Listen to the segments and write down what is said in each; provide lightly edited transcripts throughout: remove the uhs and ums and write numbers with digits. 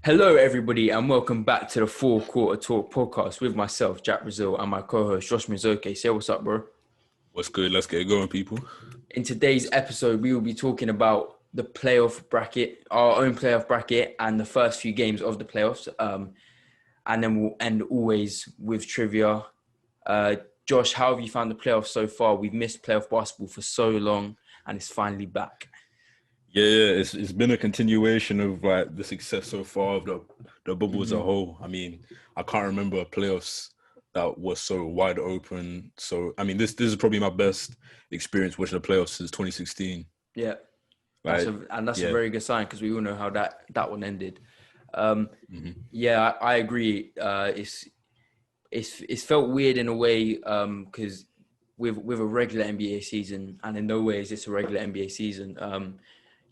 Hello, everybody, and welcome back to the Four Quarter Talk podcast with myself, Jack Brazil, and my co-host, Josh Mizoke. Say what's up, bro. What's good? Let's get it going, people. In today's episode, we will be talking about the playoff bracket, our own playoff bracket, and the first few games of the playoffs. And then we'll end always with trivia. Josh, how have you found the playoffs so far? We've missed playoff basketball for so long, and it's finally back. Yeah, it's been a continuation of like the success so far of the bubble as a whole. I mean, I can't remember playoffs that was so wide open. So I mean, this is probably my best experience watching the playoffs since 2016. Yeah, that's a very good sign because we all know how that one ended. Yeah, I agree. It's felt weird in a way because with a regular NBA season, and in no way is this a regular NBA season.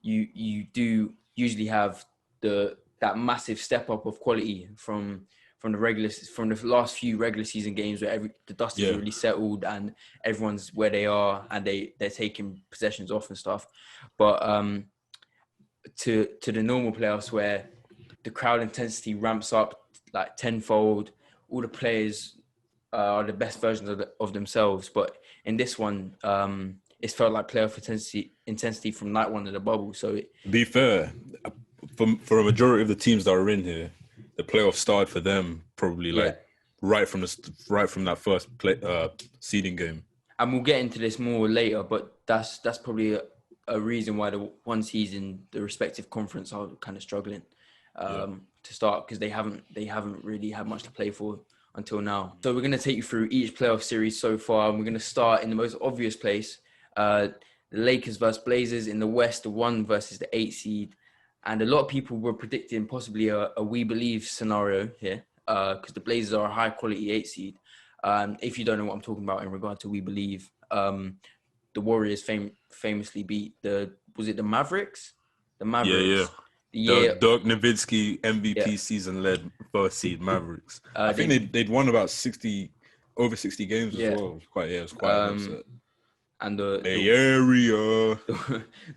You do usually have that massive step up of quality from the last few regular season games where the dust is really settled and everyone's where they are and they're taking possessions off and stuff. But to the normal playoffs where the crowd intensity ramps up like tenfold, all the players are the best versions of themselves. But in this one, it's felt like playoff intensity from night one of the bubble. So, to be fair, for a majority of the teams that are in here, the playoffs started for them probably right from that first seeding game. And we'll get into this more later, but that's probably a reason why the one seeds in the respective conference are kind of struggling to start because they haven't really had much to play for until now. So we're going to take you through each playoff series so far, and we're going to start in the most obvious place. The Lakers versus Blazers in the West, the 1 versus the 8 seed. And a lot of people were predicting possibly a We Believe scenario here because the Blazers are a high-quality 8 seed. If you don't know what I'm talking about in regard to We Believe, the Warriors famously beat the Mavericks? The Mavericks. Yeah. The Dirk Nowitzki MVP season-led first seed Mavericks. I think they'd won about over 60 games as well. It was quite an upset. And the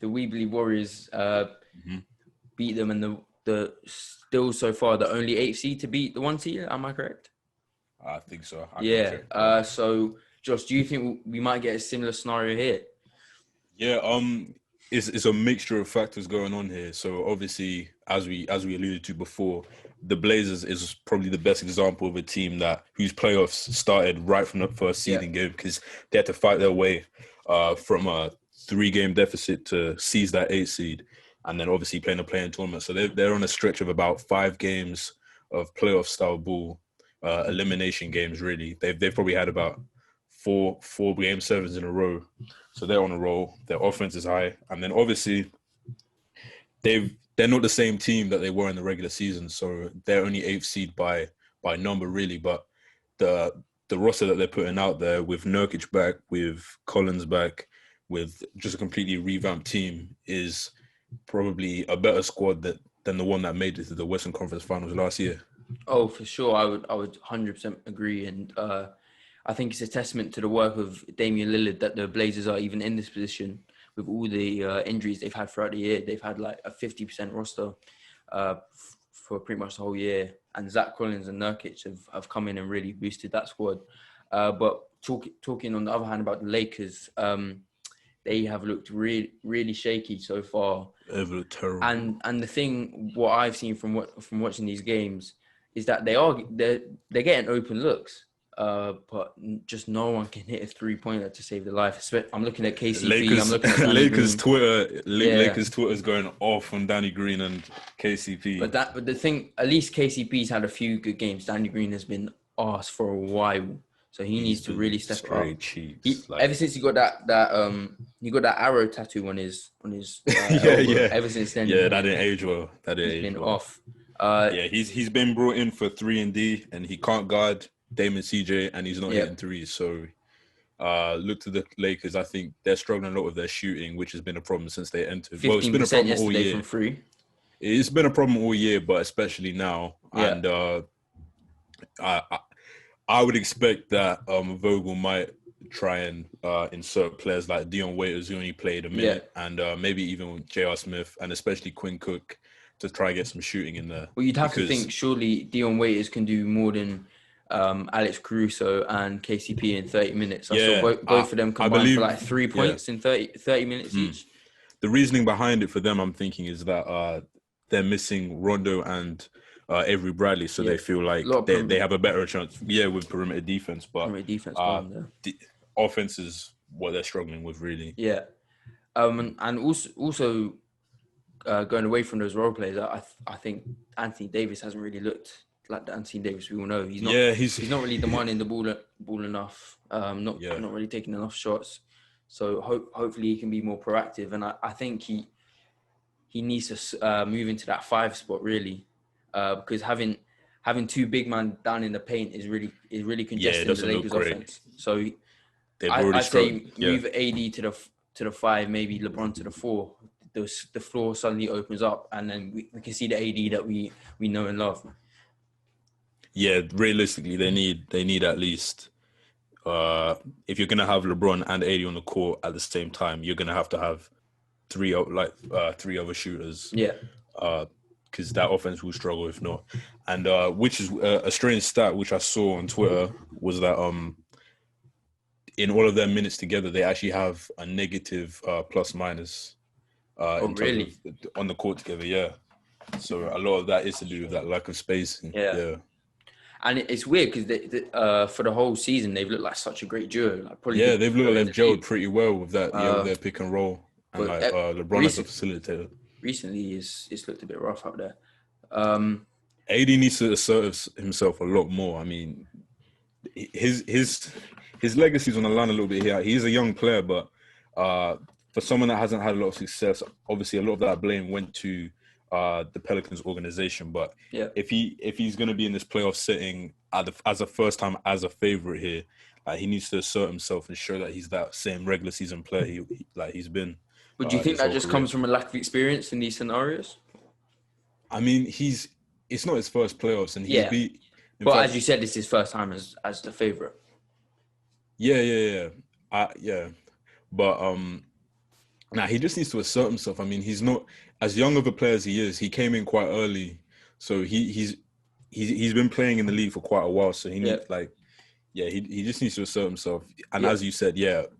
We Believe Warriors beat them, and the still so far the only 8th seed to beat the 1 seed. Am I correct? I think so. So Josh, do you think we might get a similar scenario here? Yeah. It's a mixture of factors going on here. So obviously, as we alluded to before, the Blazers is probably the best example of a team whose playoffs started right from the first seeding game because they had to fight their way from a 3-game deficit to seize that 8 seed, and then obviously playing a play-in tournament. So they're on a stretch of about 5 games of playoff style ball, elimination games. Really, they've probably had about four game sevens in a row. So they're on a roll. Their offense is high, and then obviously they're not the same team that they were in the regular season. So they're only 8th seed by number, really. But the roster that they're putting out there with Nurkic back, with Collins back, with just a completely revamped team is probably a better squad than the one that made it to the Western Conference Finals last year. Oh, for sure. I would 100% agree. And I think it's a testament to the work of Damian Lillard that the Blazers are even in this position with all the injuries they've had throughout the year. They've had like a 50% roster for pretty much the whole year. And Zach Collins and Nurkic have come in and really boosted that squad. But talking on the other hand about the Lakers, they have looked really, really shaky so far. They've looked terrible. And the thing, what I've seen from watching these games is that they're getting open looks. But just no one can hit a 3-pointer to save their life. I'm looking at KCP. I'm looking at Lakers Twitter. Lakers Twitter's going off on Danny Green and KCP. But the thing, at least KCP's had a few good games. Danny Green has been arse for a while, so he needs to really step up. Ever since he got that arrow tattoo on his elbow, ever since then, that didn't age well. He's been off. He's been brought in for 3-and-D, and he can't guard Damon CJ, and he's not hitting threes. So look to the Lakers. I think they're struggling a lot with their shooting, which has been a problem since they entered. Well, it's been a problem all year. From 3. It's been a problem all year, but especially now. Yeah. And I would expect that Vogel might try and insert players like Dion Waiters, who only played a minute, and maybe even J.R. Smith, and especially Quinn Cook, to try and get some shooting in there. Well, you'd have to think surely Dion Waiters can do more than Alex Caruso and KCP in 30 minutes. I saw both of them combined for like 3 points in 30 minutes each. The reasoning behind it for them, I'm thinking, is that they're missing Rondo and Avery Bradley, so they feel like they have a better chance. Yeah, with perimeter defense, but the offense is what they're struggling with, really. Yeah, and also going away from those role players, I think Anthony Davis hasn't really looked like the Anthony Davis we all know. He's not. Yeah, he's not really demanding the ball enough. Not really taking enough shots. So hopefully he can be more proactive, and I think he needs to move into that 5 spot really, because having two big men down in the paint is really congesting the Lakers offense. So I'd say move AD to the 5, maybe LeBron to the 4. The floor suddenly opens up, and then we can see the AD that we know and love. Yeah, realistically, they need at least. If you're gonna have LeBron and AD on the court at the same time, you're gonna have to have three other shooters. Yeah. Because that offense will struggle if not. And which is a strange stat which I saw on Twitter was that in all of their minutes together, they actually have a negative plus minus. Really? On the court together, yeah. So a lot of that is to do with that lack of spacing. Yeah. And it's weird because for the whole season they've looked like such a great duo. They've looked like they've gelled pretty well with that their pick and roll and LeBron as a facilitator. Recently, it's looked a bit rough out there. AD needs to assert himself a lot more. I mean, his legacy's on the line a little bit here. He's a young player, but for someone that hasn't had a lot of success, obviously a lot of that blame went to the Pelicans organization. But if he's going to be in this playoff setting as a first time as a favorite here, he needs to assert himself and show that he's that same regular season player he's been. But do you think that just comes from a lack of experience in these scenarios? I mean, it's not his first playoffs, and as you said, it's his first time as the favorite. Yeah. But he just needs to assert himself. I mean, he's not as young of a player as he is. He came in quite early, so he's been playing in the league for quite a while. So he needs he just needs to assert himself. And as you said,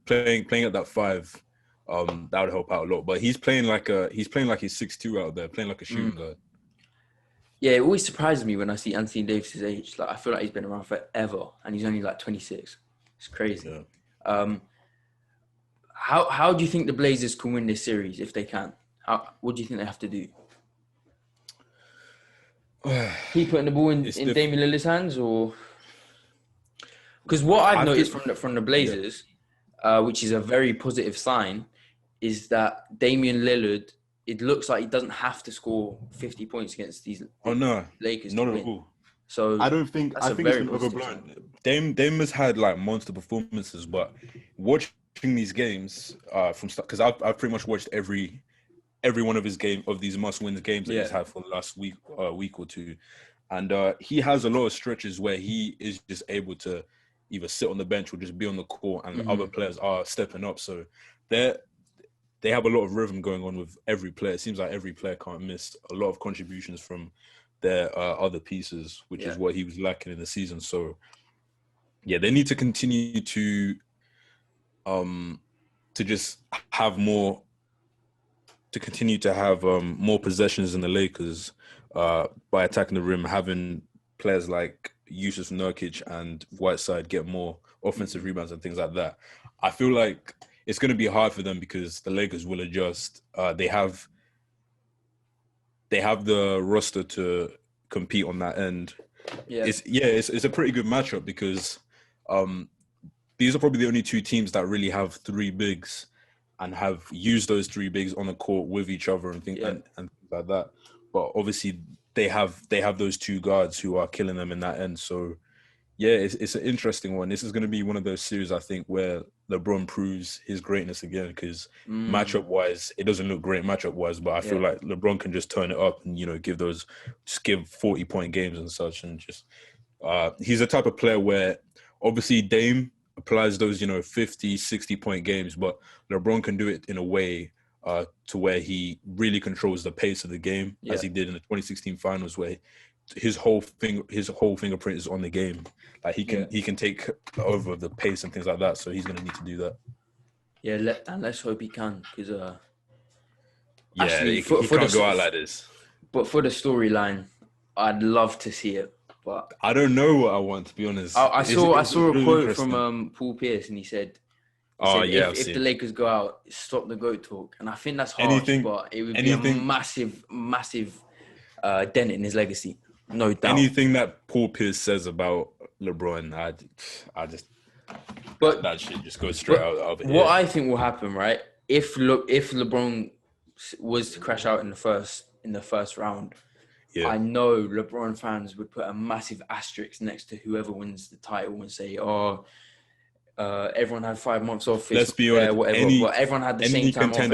playing at that 5. That would help out a lot. But he's playing like he's 6'2" out there, playing like a shooting guard. Yeah, it always surprises me when I see Anthony Davis's age. Like I feel like he's been around forever, and he's only like 26. It's crazy. Yeah. How do you think the Blazers can win this series if they can? What do you think they have to do? Keep putting the ball in Damian Lillard's hands, or because what I've noticed from the Blazers, which is a very positive sign, is that Damian Lillard, it looks like he doesn't have to score 50 points against these Lakers. Not at all. So I think it's been overblown. Dame has had like monster performances, but watching these games from start, because I've pretty much watched every one of these must-win games that he's had for the last week or two, and he has a lot of stretches where he is just able to either sit on the bench or just be on the court, and other players are stepping up. So they have a lot of rhythm going on with every player. It seems like every player can't miss a lot of contributions from their other pieces, which is what he was lacking in the season. So, they need to continue to just have more, to continue to have more possessions in the Lakers by attacking the rim, having players like Yusuf Nurkic and Whiteside get more offensive rebounds and things like that. I feel like it's going to be hard for them because the Lakers will adjust. They have the roster to compete on that end. It's a pretty good matchup because these are probably the only two teams that really have 3 bigs and have used those 3 bigs on the court with each other and things and things like that. But obviously they have those 2 guards who are killing them in that end. So it's an interesting one. This is going to be one of those series, I think, where LeBron proves his greatness again because matchup-wise, it doesn't look great matchup-wise, but I feel like LeBron can just turn it up and, give 40-point games and such. And just he's the type of player where obviously Dame applies those, 50, 60-point games, but LeBron can do it in a way to where he really controls the pace of the game, as he did in the 2016 finals, where his whole fingerprint is on the game. Like he can take over the pace and things like that. So he's going to need to do that. Yeah, and let's hope he can, because he can't go out like this. But for the storyline, I'd love to see it. But I don't know what I want, to be honest. I saw a quote from Paul Pierce, and he said, if the Lakers go out, stop the GOAT talk. And I think that's harsh, but it would be a massive, massive dent in his legacy. No doubt. Anything that Paul Pierce says about LeBron, that shit just goes straight out of it. What I think will happen, right? If LeBron was to crash out in the first round, I know LeBron fans would put a massive asterisk next to whoever wins the title and say, everyone had 5 months off. Let's be honest. Whatever. But everyone had the same time off. Any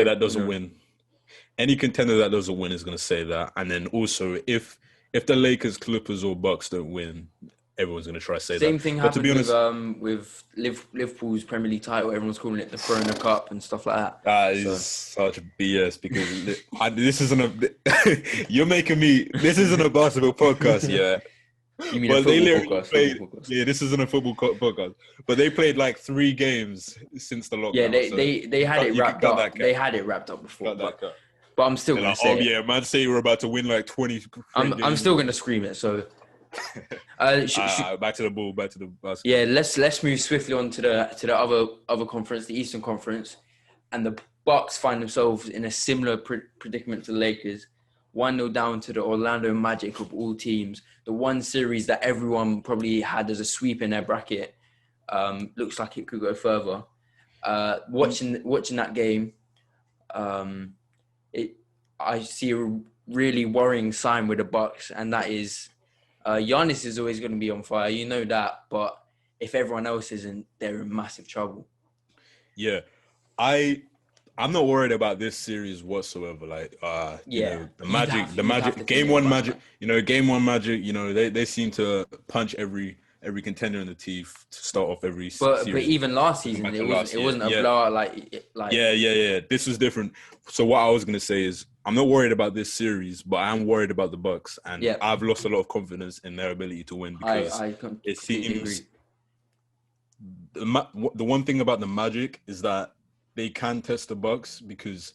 contender that doesn't win is going to say that. And then also, if the Lakers, Clippers, or Bucks don't win, everyone's going to try to say that. Same thing happened with Liverpool's Premier League title. Everyone's calling it the Corona Cup and stuff like that. That is such BS, because this isn't this isn't a basketball podcast, yeah. You mean a football podcast? Yeah, this isn't a football podcast. But they played like 3 games since the lockdown. Yeah, they had it wrapped up. They had it wrapped up before. But I'm still going to say it. Man, say we're about to win like 20. I'm still going to scream it. So back to the ball, back to the basketball. Yeah, let's move swiftly on to the other conference, the Eastern Conference, and the Bucks find themselves in a similar predicament to the Lakers. 1-0 down to the Orlando Magic of all teams. The one series that everyone probably had as a sweep in their bracket. Looks like it could go further. Watching that game, I see a really worrying sign with the Bucks, and that is Giannis is always going to be on fire. You know that, but if everyone else isn't, they're in massive trouble. Yeah, I'm not worried about this series whatsoever. Like, the Magic, game one Magic, you know, they seem to punch every contender in the teeth to start off every series. But even last season, it wasn't a blowout like. Yeah. This was different. So what I was gonna say is, I'm not worried about this series, but I'm worried about the Bucks, and I've lost a lot of confidence in their ability to win, because it seems the one thing about the Magic is that they can test the Bucks, because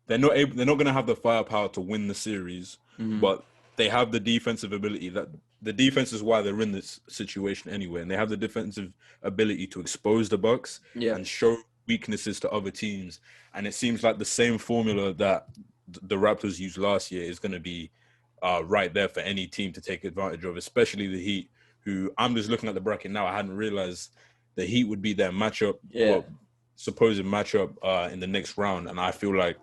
they're not going to have the firepower to win the series, but they have the defensive ability. That the defense is why they're in this situation anyway, and they have the defensive ability to expose the Bucks and show weaknesses to other teams. And it seems like the same formula that the Raptors used last year is going to be right there for any team to take advantage of, especially the Heat, who I'm just looking at the bracket now. I hadn't realized the Heat would be their supposed matchup in the next round, and I feel like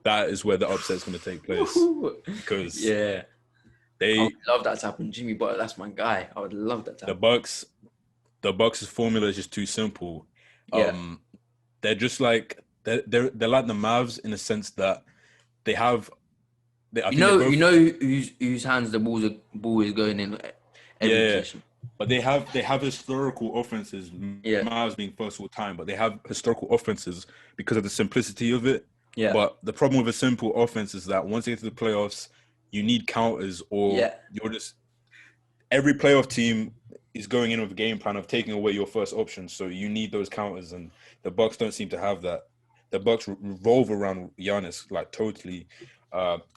that is where the upset is going to take place, because I would love that to happen. Jimmy Butler, that's my guy. I would love that to happen. The Bucks' formula is just too simple. They're just like they're like the Mavs in the sense that they have. Whose hands the ball is going in every possession. But they have historical offenses. Mavs being first all time, but they have historical offenses because of the simplicity of it. Yeah. But the problem with a simple offense is that once you get to the playoffs, you need counters, or you're just every playoff team is going in with a game plan of taking away your first option. So you need those counters, and the Bucks don't seem to have that. The Bucks revolve around Giannis like totally.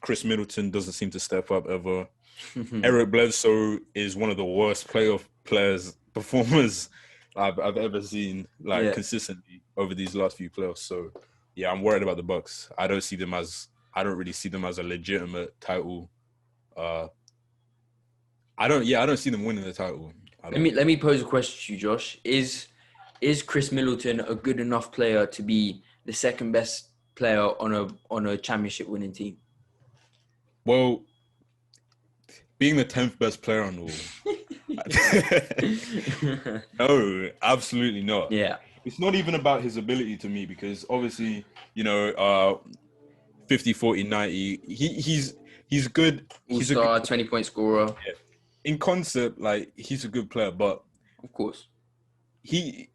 Chris Middleton doesn't seem to step up ever. Eric Bledsoe is one of the worst playoff performers I've ever seen, consistently over these last few playoffs. So yeah, I'm worried about the Bucks. I don't really see them as a legitimate title. I don't see them winning the title. Let me pose a question to you, Josh. Is Chris Middleton a good enough player to be the second best player on a championship winning team? Well, being the 10th best player on the wall. No, absolutely not. Yeah. It's not even about his ability to me, because obviously, 50, 40, 90, he's good. He's a 20-point scorer. Yeah. In concept, like, he's a good player, but of course, he'd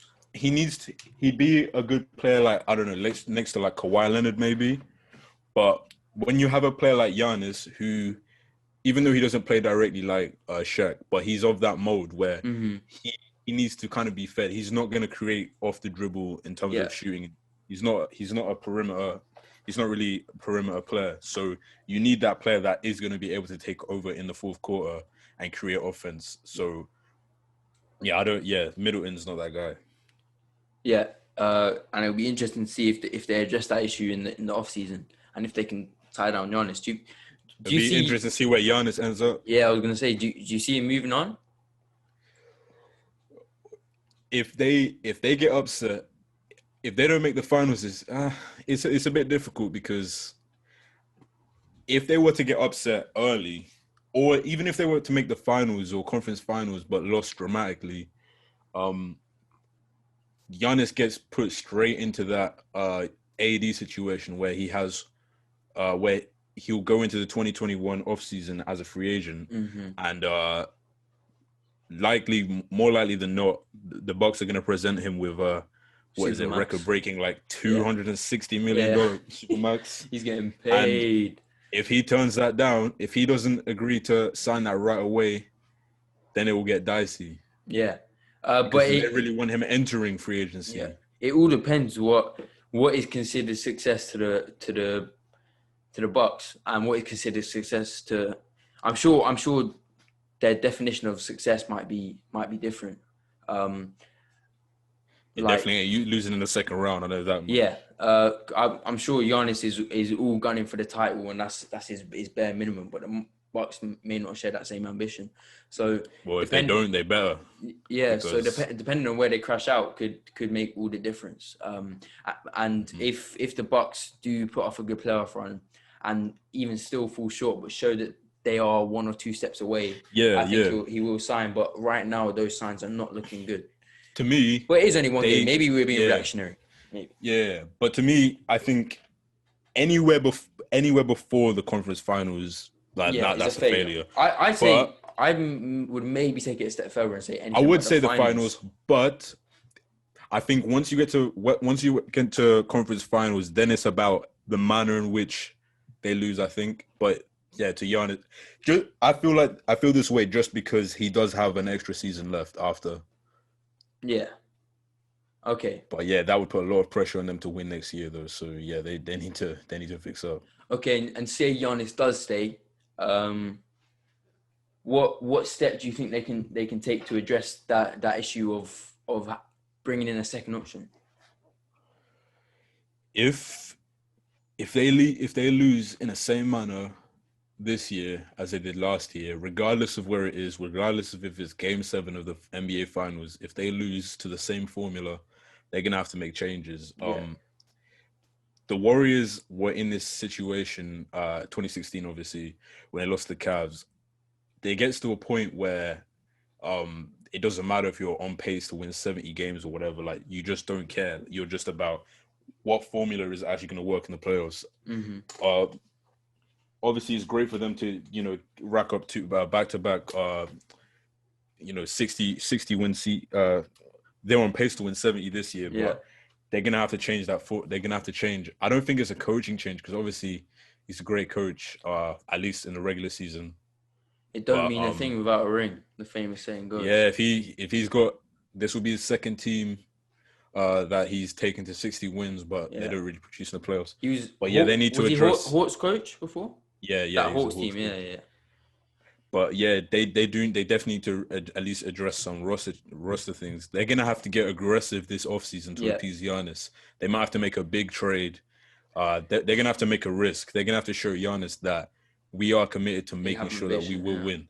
be a good player, like, I don't know, next to like Kawhi Leonard maybe. But when you have a player like Giannis, who, even though he doesn't play directly like Shaq, but he's of that mode where Mm-hmm. he needs to kind of be fed. He's not going to create off the dribble in terms Yeah. of shooting. He's not a perimeter. He's not really a perimeter player. So you need that player that is going to be able to take over in the fourth quarter and create offense. So Middleton's not that guy. Yeah, and it'll be interesting to see if they address that issue in the off season and if they can tie down Giannis. Do It'll you be see? interesting to see where Giannis ends up. Yeah, I was gonna say, do you see him moving on? If they get upset, if they don't make the finals, it's a bit difficult, because if they were to get upset early, or even if they were to make the finals or conference finals but lost dramatically, Giannis gets put straight into that AD situation where he has where he'll go into the 2021 offseason as a free agent, and more likely than not, the Bucks are going to present him with Supermax. record-breaking like $260 million Supermax. He's getting paid. And if he turns that down, if he doesn't agree to sign that right away, then it will get dicey. Yeah, but they really want him entering free agency. Yeah, it all depends what is considered success to the Bucks and what is considered success to. I'm sure their definition of success might be different. Definitely ain't you losing in the second round. I know that much. Yeah, I'm sure Giannis is all gunning for the title, and that's his bare minimum. But the Bucks may not share that same ambition. So, well, if they don't, they better. Yeah. Because... So depending on where they crash out, could make all the difference. And if the Bucks do put off a good playoff run, and even still fall short, but show that they are 1 or 2 steps away, I think he will sign. But right now, those signs are not looking good. To me, but it is only one game. Maybe we're being reactionary. Maybe. Yeah, but to me, I think anywhere before the conference finals, that's a failure. I say I would maybe take it a step further and say anything. I would say the finals, but I think once you get to conference finals, then it's about the manner in which they lose. I think, but yeah, to Giannis, I feel this way just because he does have an extra season left after. Yeah. Okay. But yeah, that would put a lot of pressure on them to win next year, though. So yeah, they need to fix up. Okay, and say Giannis does stay, what step do you think they can take to address that issue of bringing in a second option? If they lose in the same manner this year as they did last year, regardless of where it is, regardless of if it's Game 7 of the NBA Finals, if they lose to the same formula, they're gonna have to make changes. Yeah. The Warriors were in this situation, 2016, obviously, when they lost the Cavs. It gets to a point where it doesn't matter if you're on pace to win 70 games or whatever. Like, you just don't care. You're just about what formula is actually going to work in the playoffs. Obviously, it's great for them to, rack up back-to-back, 60 win seat. They're on pace to win 70 this year, but they're going to have to change that. They're going to have to change. I don't think it's a coaching change because obviously he's a great coach, at least in the regular season. It don't mean a thing without a ring, the famous saying goes. Yeah, if he's got, this will be his second team that he's taken to 60 wins, but they don't really produce in the playoffs. They need to address. Was he Hort's coach before? Yeah. That Hort's team, yeah. But yeah, they definitely need to at least address some roster things. They're gonna have to get aggressive this offseason to appease Giannis. They might have to make a big trade. They're gonna have to make a risk. They're gonna have to show Giannis that we are committed to making sure that we will win.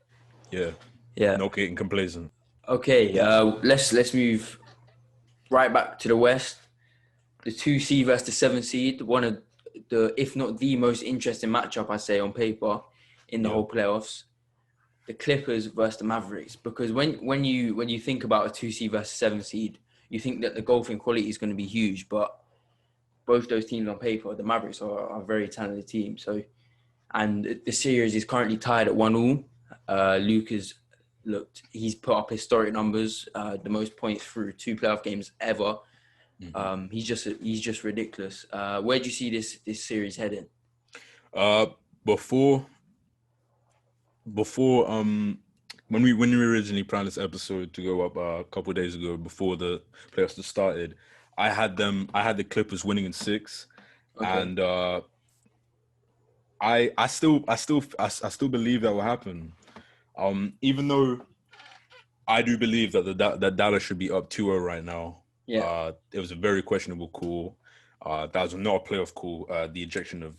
Yeah. Not getting complacent. Okay, let's move right back to the West. The 2 seed versus the 7 seed, one of the, if not the most interesting matchup, I say, on paper in the whole playoffs. The Clippers versus the Mavericks, because when you think about a 2 seed versus 7 seed, you think that the golfing quality is going to be huge, but both those teams on paper, the Mavericks are a very talented team. So, and the series is currently tied at 1-1. Luka's he's put up historic numbers, the most points through 2 playoff games ever. He's just ridiculous. Where do you see this series heading? Uh, before before when we originally planned this episode to go up a couple of days ago before the playoffs had started, I had the Clippers winning in 6, Okay. and I still believe that will happen. Even though I do believe that Dallas should be up 2-0 right now. Yeah. It was a very questionable call. That was not a playoff call. The ejection of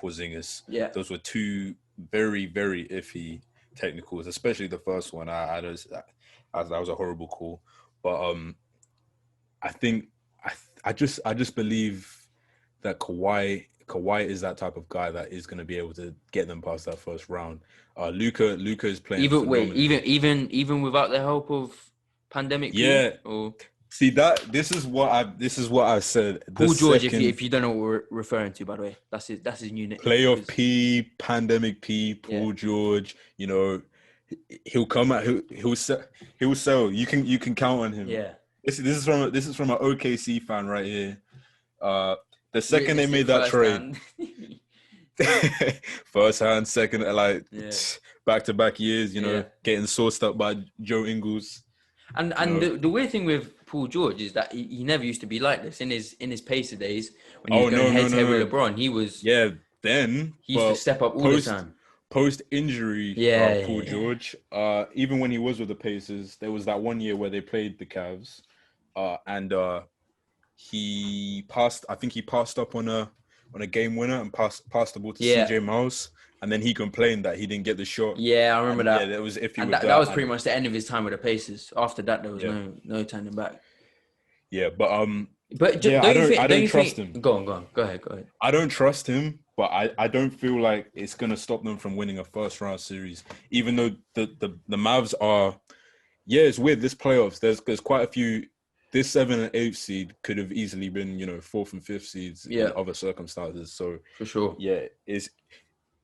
Porzingis. Yeah. Those were two very, very iffy technicals, especially the first one. That was a horrible call. But I think I just believe that Kawhi is that type of guy that is going to be able to get them past that first round. Luka is playing phenomenally. Even without the help of pandemic. Yeah. Or See that this is what I said. Paul George, if you don't know what we're referring to, by the way, that's his new name. Playoff P, pandemic P, Paul George. You know, he'll come out. He'll sell. You can count on him. Yeah. This is from an OKC fan right here. The second they made that trade, first hand, second, like back-to-back years. You know, getting sourced up by Joe Ingles. And the weird thing with Paul George is that he never used to be like this in his Pacer days when he was going head to head with LeBron. He was then he used to step up all the time. Post injury, Paul George. Even when he was with the Pacers, there was that one year where they played the Cavs, and he passed. I think he passed up on a game winner and passed the ball to CJ Miles. And then he complained that he didn't get the shot. Yeah, I remember that. Yeah, that was iffy. And that was pretty much the end of his time with the Pacers. After that, there was no turning back. Yeah, but I don't trust him. Go on. Go ahead. I don't trust him, but I don't feel like it's gonna stop them from winning a first round series. Even though the Mavs are, it's weird. This playoffs, there's quite a few. This 7 and 8 seed could have easily been 4th and 5th seeds in other circumstances. So for sure,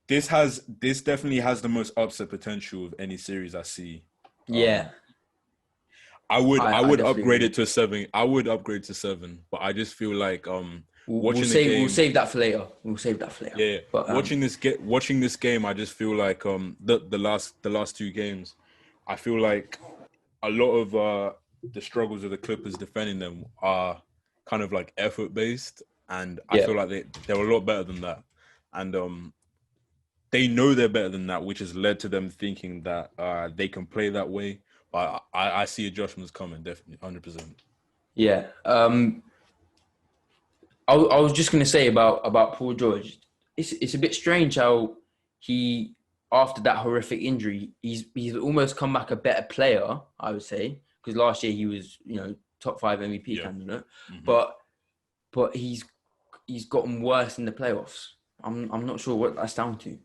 This definitely has the most upset potential of any series I see. I would upgrade it to 7. I would upgrade to 7, but I just feel like we'll save that for later. Yeah, but watching this game, I just feel like the last 2 games, I feel like a lot of the struggles of the Clippers defending them are kind of like effort based, and I feel like they're a lot better than that, and they know they're better than that, which has led to them thinking that they can play that way. But I see adjustments coming, definitely, 100%. Yeah. I was just going to say about Paul George. It's a bit strange how he, after that horrific injury, he's almost come back a better player, I would say. Because last year he was, top 5 MVP candidate. Mm-hmm. But he's gotten worse in the playoffs. I'm not sure what that's down to.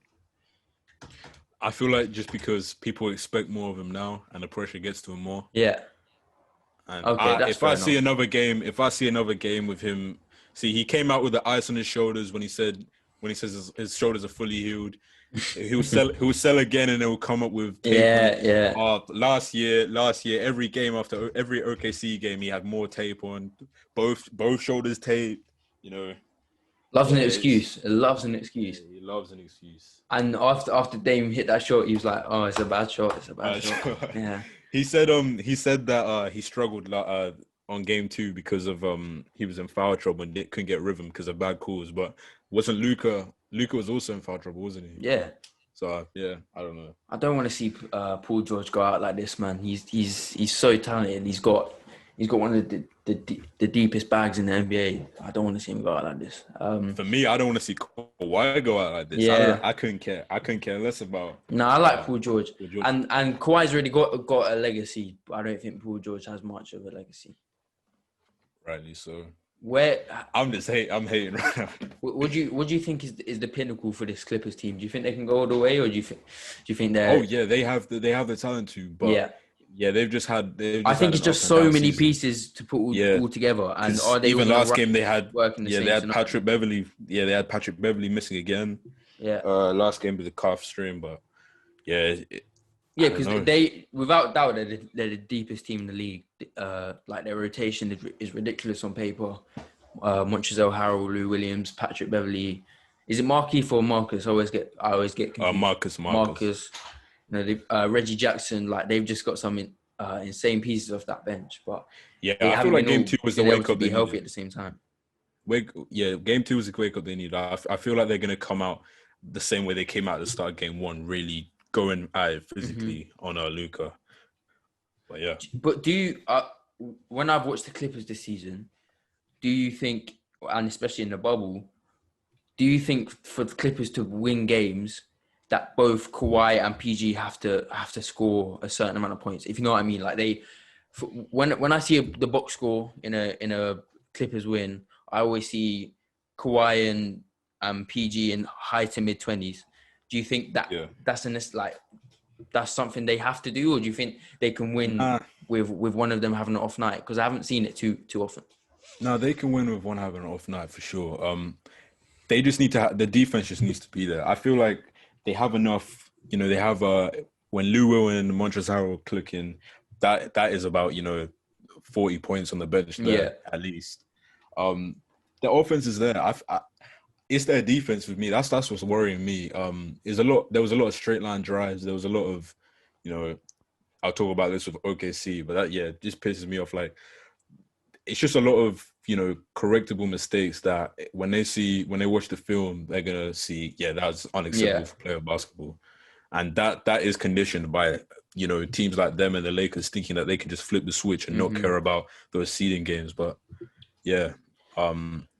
I feel like just because people expect more of him now and the pressure gets to him more. Yeah. And if I see another game with him, he came out with the ice on his shoulders when he says his shoulders are fully healed. He'll sell again, and he'll come up with tape on. Last year, every OKC game, he had more tape on, both shoulders taped. Loves an excuse. He loves an excuse. Yeah, he loves an excuse. And after Dame hit that shot, he was like, "Oh, it's a bad shot. It's a bad shot." Yeah. He said that he struggled on game 2 because of he was in foul trouble and couldn't get rhythm because of bad calls. But wasn't Luka? Luka was also in foul trouble, wasn't he? Yeah. So I don't know. I don't want to see Paul George go out like this, man. He's so talented. He's got one of the deepest bags in the NBA. I don't want to see him go out like this. For me, I don't want to see Kawhi go out like this. Yeah. I couldn't care. I couldn't care less about. No, I like Paul George. And Kawhi's already got a legacy, but I don't think Paul George has much of a legacy. Rightly so. I'm hating right now. What do you think is the pinnacle for this Clippers team? Do you think they can go all the way, or do you think they're? Oh yeah, they have the talent to, but they've just had. I think it's just so many pieces to put all together. And are they even last game they had? They had Patrick Beverly. Yeah, they had Patrick Beverly missing again. Yeah. Last game with a calf strain, but because they, without doubt, they're the deepest team in the league. Like their rotation is ridiculous on paper. Montrezl Harrell, Lou Williams, Patrick Beverly. Is it Markieff or Marcus? I always get confused. Marcus. Marcus. You know, Reggie Jackson. Like they've just got some insane pieces off that bench, but Yeah, they I feel haven't like been game all 2 was the been able wake to up be they healthy needed. at the same time. Game 2 was the wake up they needed. I feel like they're gonna come out the same way they came out at the start of game 1, really going at it physically on Luka. But yeah, But do you, when I've watched the Clippers this season, do you think, and especially in the bubble, do you think for the Clippers to win games that both Kawhi and PG have to score a certain amount of points? If you know what I mean, like when I see the box score in a Clippers win, I always see Kawhi and PG in high to mid 20s. Do you think that that's something they have to do, or do you think they can win with one of them having an off night? Because I haven't seen it too often. no, they can win with one having an off night for sure. They just need to. The defense just needs to be there. I feel like they have enough. You know, they have when Lou Will and Montrezl Harrell clicking, that is about 40 points on the bench there at least. The offense is there. It's their defense with me. That's what's worrying me. There was a lot of straight line drives. There was a lot of, I'll talk about this with OKC, but that just pisses me off. Like, it's just a lot of correctable mistakes that when they watch the film, they're gonna see, that's unacceptable for player basketball, and that is conditioned by teams like them and the Lakers thinking that they can just flip the switch and not care about those seeding games. But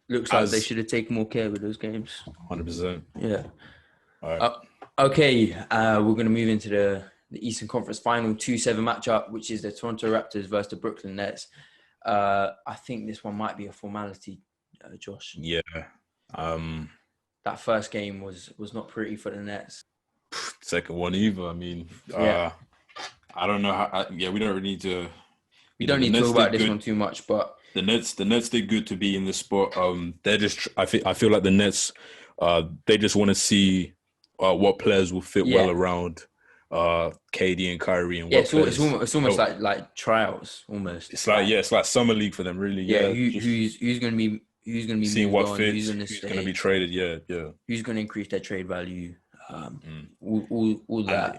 looks like they should have taken more care with those games. 100%. Yeah. All right. Okay, we're gonna move into the Eastern Conference Final 2-7 matchup, which is the Toronto Raptors versus the Brooklyn Nets. I think this one might be a formality, Josh. Yeah. That first game was not pretty for the Nets. Second one either. I mean, I don't know how. We don't really need to. We don't need to talk about this one too much, but the Nets did good to be in this spot. They're just. I feel like the Nets. They just want to see what players will fit well around KD and Kyrie and it's almost like trials almost. It's like summer league for them, really. Who's going to be seeing what on, fits, who's going to be traded. Who's going to increase their trade value? All that.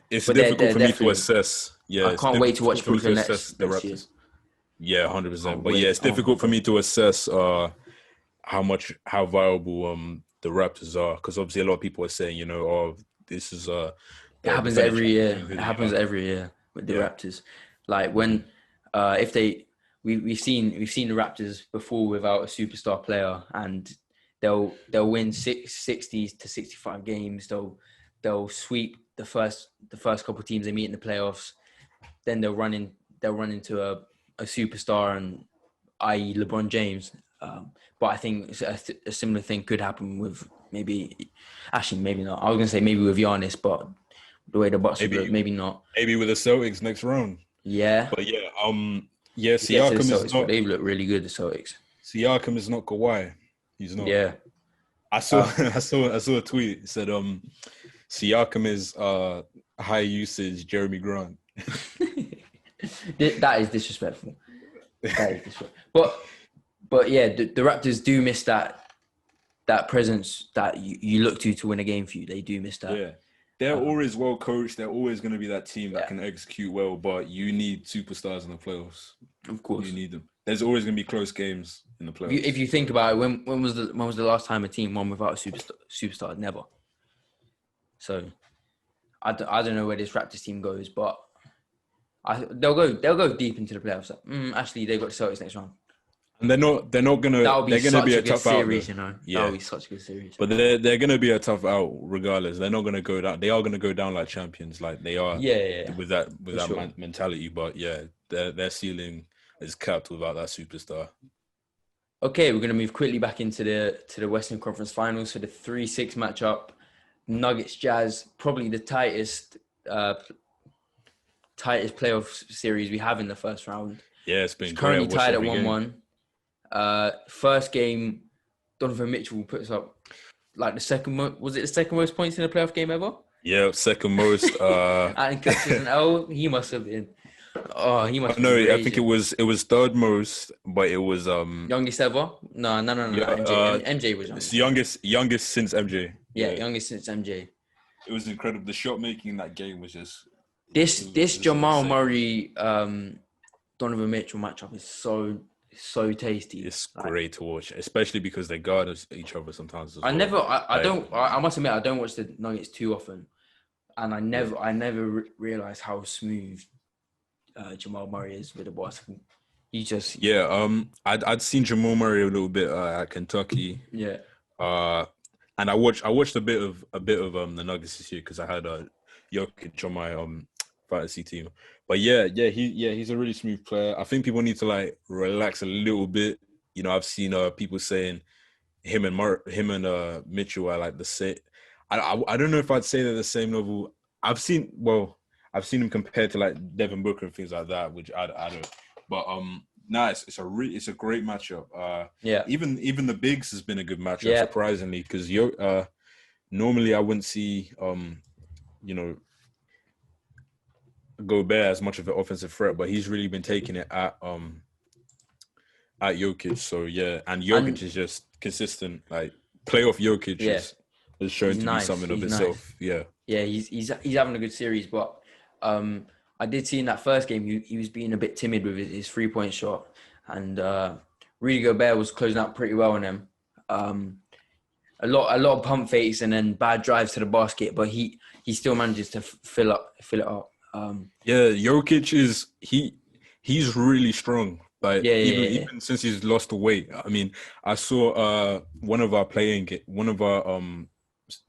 It's difficult for me to assess. I can't wait to watch Brooklyn Nets the Raptors. 100%. But it's difficult for me to assess how viable the Raptors are, because obviously a lot of people are saying, this is it happens every year. It happens every year with the Raptors. Like when we've seen the Raptors before without a superstar player, and they'll win 60 to 65 games. They'll sweep the first couple of teams they meet in the playoffs. Then they'll run into a superstar, and i.e. LeBron James. But I think a similar thing could happen with maybe not. I was gonna say maybe with Giannis, but the way the Bucks maybe not. Maybe with the Celtics next round. Yeah. But Siakam is not. They look really good. The Celtics. Siakam is not Kawhi. He's not. Yeah. I saw a tweet. It said Siakam is high usage Jeremy Grant. That is disrespectful. But yeah, the Raptors do miss that presence that you look to win a game for you. They do miss that. Yeah. They're always well coached. They're always going to be that team that can execute well, but you need superstars in the playoffs. Of course. You need them. There's always going to be close games in the playoffs. If you think about it, when was the last time a team won without a superstar? Never. So I don't know where this Raptors team goes, but they'll go deep into the playoffs. Actually, they've got the Celtics next round. And they're not gonna. They're gonna be a tough series, out. That'll be such a good series. But they're gonna be a tough out regardless. They're not gonna go down. They are gonna go down like champions, like they are. With that mentality. But their ceiling is capped without that superstar. Okay, we're gonna move quickly back into the Western Conference Finals. So the 3-6 matchup, Nuggets Jazz, probably the tightest playoff series we have in the first round. Yeah, it's been currently tied at 1-1. First game, Donovan Mitchell puts up like the second most points in a playoff game ever? Yeah, second most. And catches an L. He must have been. Oh, he must No, be I think raging. it was third most, but it was Youngest ever? No. yeah MJ was it's youngest. youngest since MJ. Yeah, Yeah, youngest since MJ. it was incredible. The shot making in that game was just This it was Jamal insane. Murray Donovan Mitchell matchup is so tasty. It's Like great to watch, especially because they guard each other sometimes as I well. never I Like, don't I must admit I don't watch the Nuggets too often, and I never realized how smooth Jamal Murray is with the basketball. He just yeah, I'd seen Jamal Murray a little bit at Kentucky, yeah uh, and I watched a bit of the Nuggets this year because I had Jokic on my fantasy team. But he's a really smooth player. I think people need to like relax a little bit. You know, I've seen people saying him and Mitchell are like the same. I don't know if I'd say they're the same level. I've seen him compared to like Devin Booker and things like that, which I don't. But nah, it's a great matchup. yeah Even the bigs has been a good matchup, yeah. surprisingly, because normally I wouldn't see you know Gobert as much of an offensive threat, but he's really been taking it at Jokic. So yeah, and Jokic And is just consistent. Like playoff Jokic yeah, is shown he's to be nice. something of He's nice. itself. Yeah. Yeah, he's having a good series, but I did see in that first game he was being a bit timid with his 3-point shot, and Rudy Gobert was closing out pretty well on him. A lot of pump fakes and then bad drives to the basket, but he still manages to fill it up. Yeah, Jokic he's really strong. Like Yeah. even since he's lost the weight. I mean, I saw one of our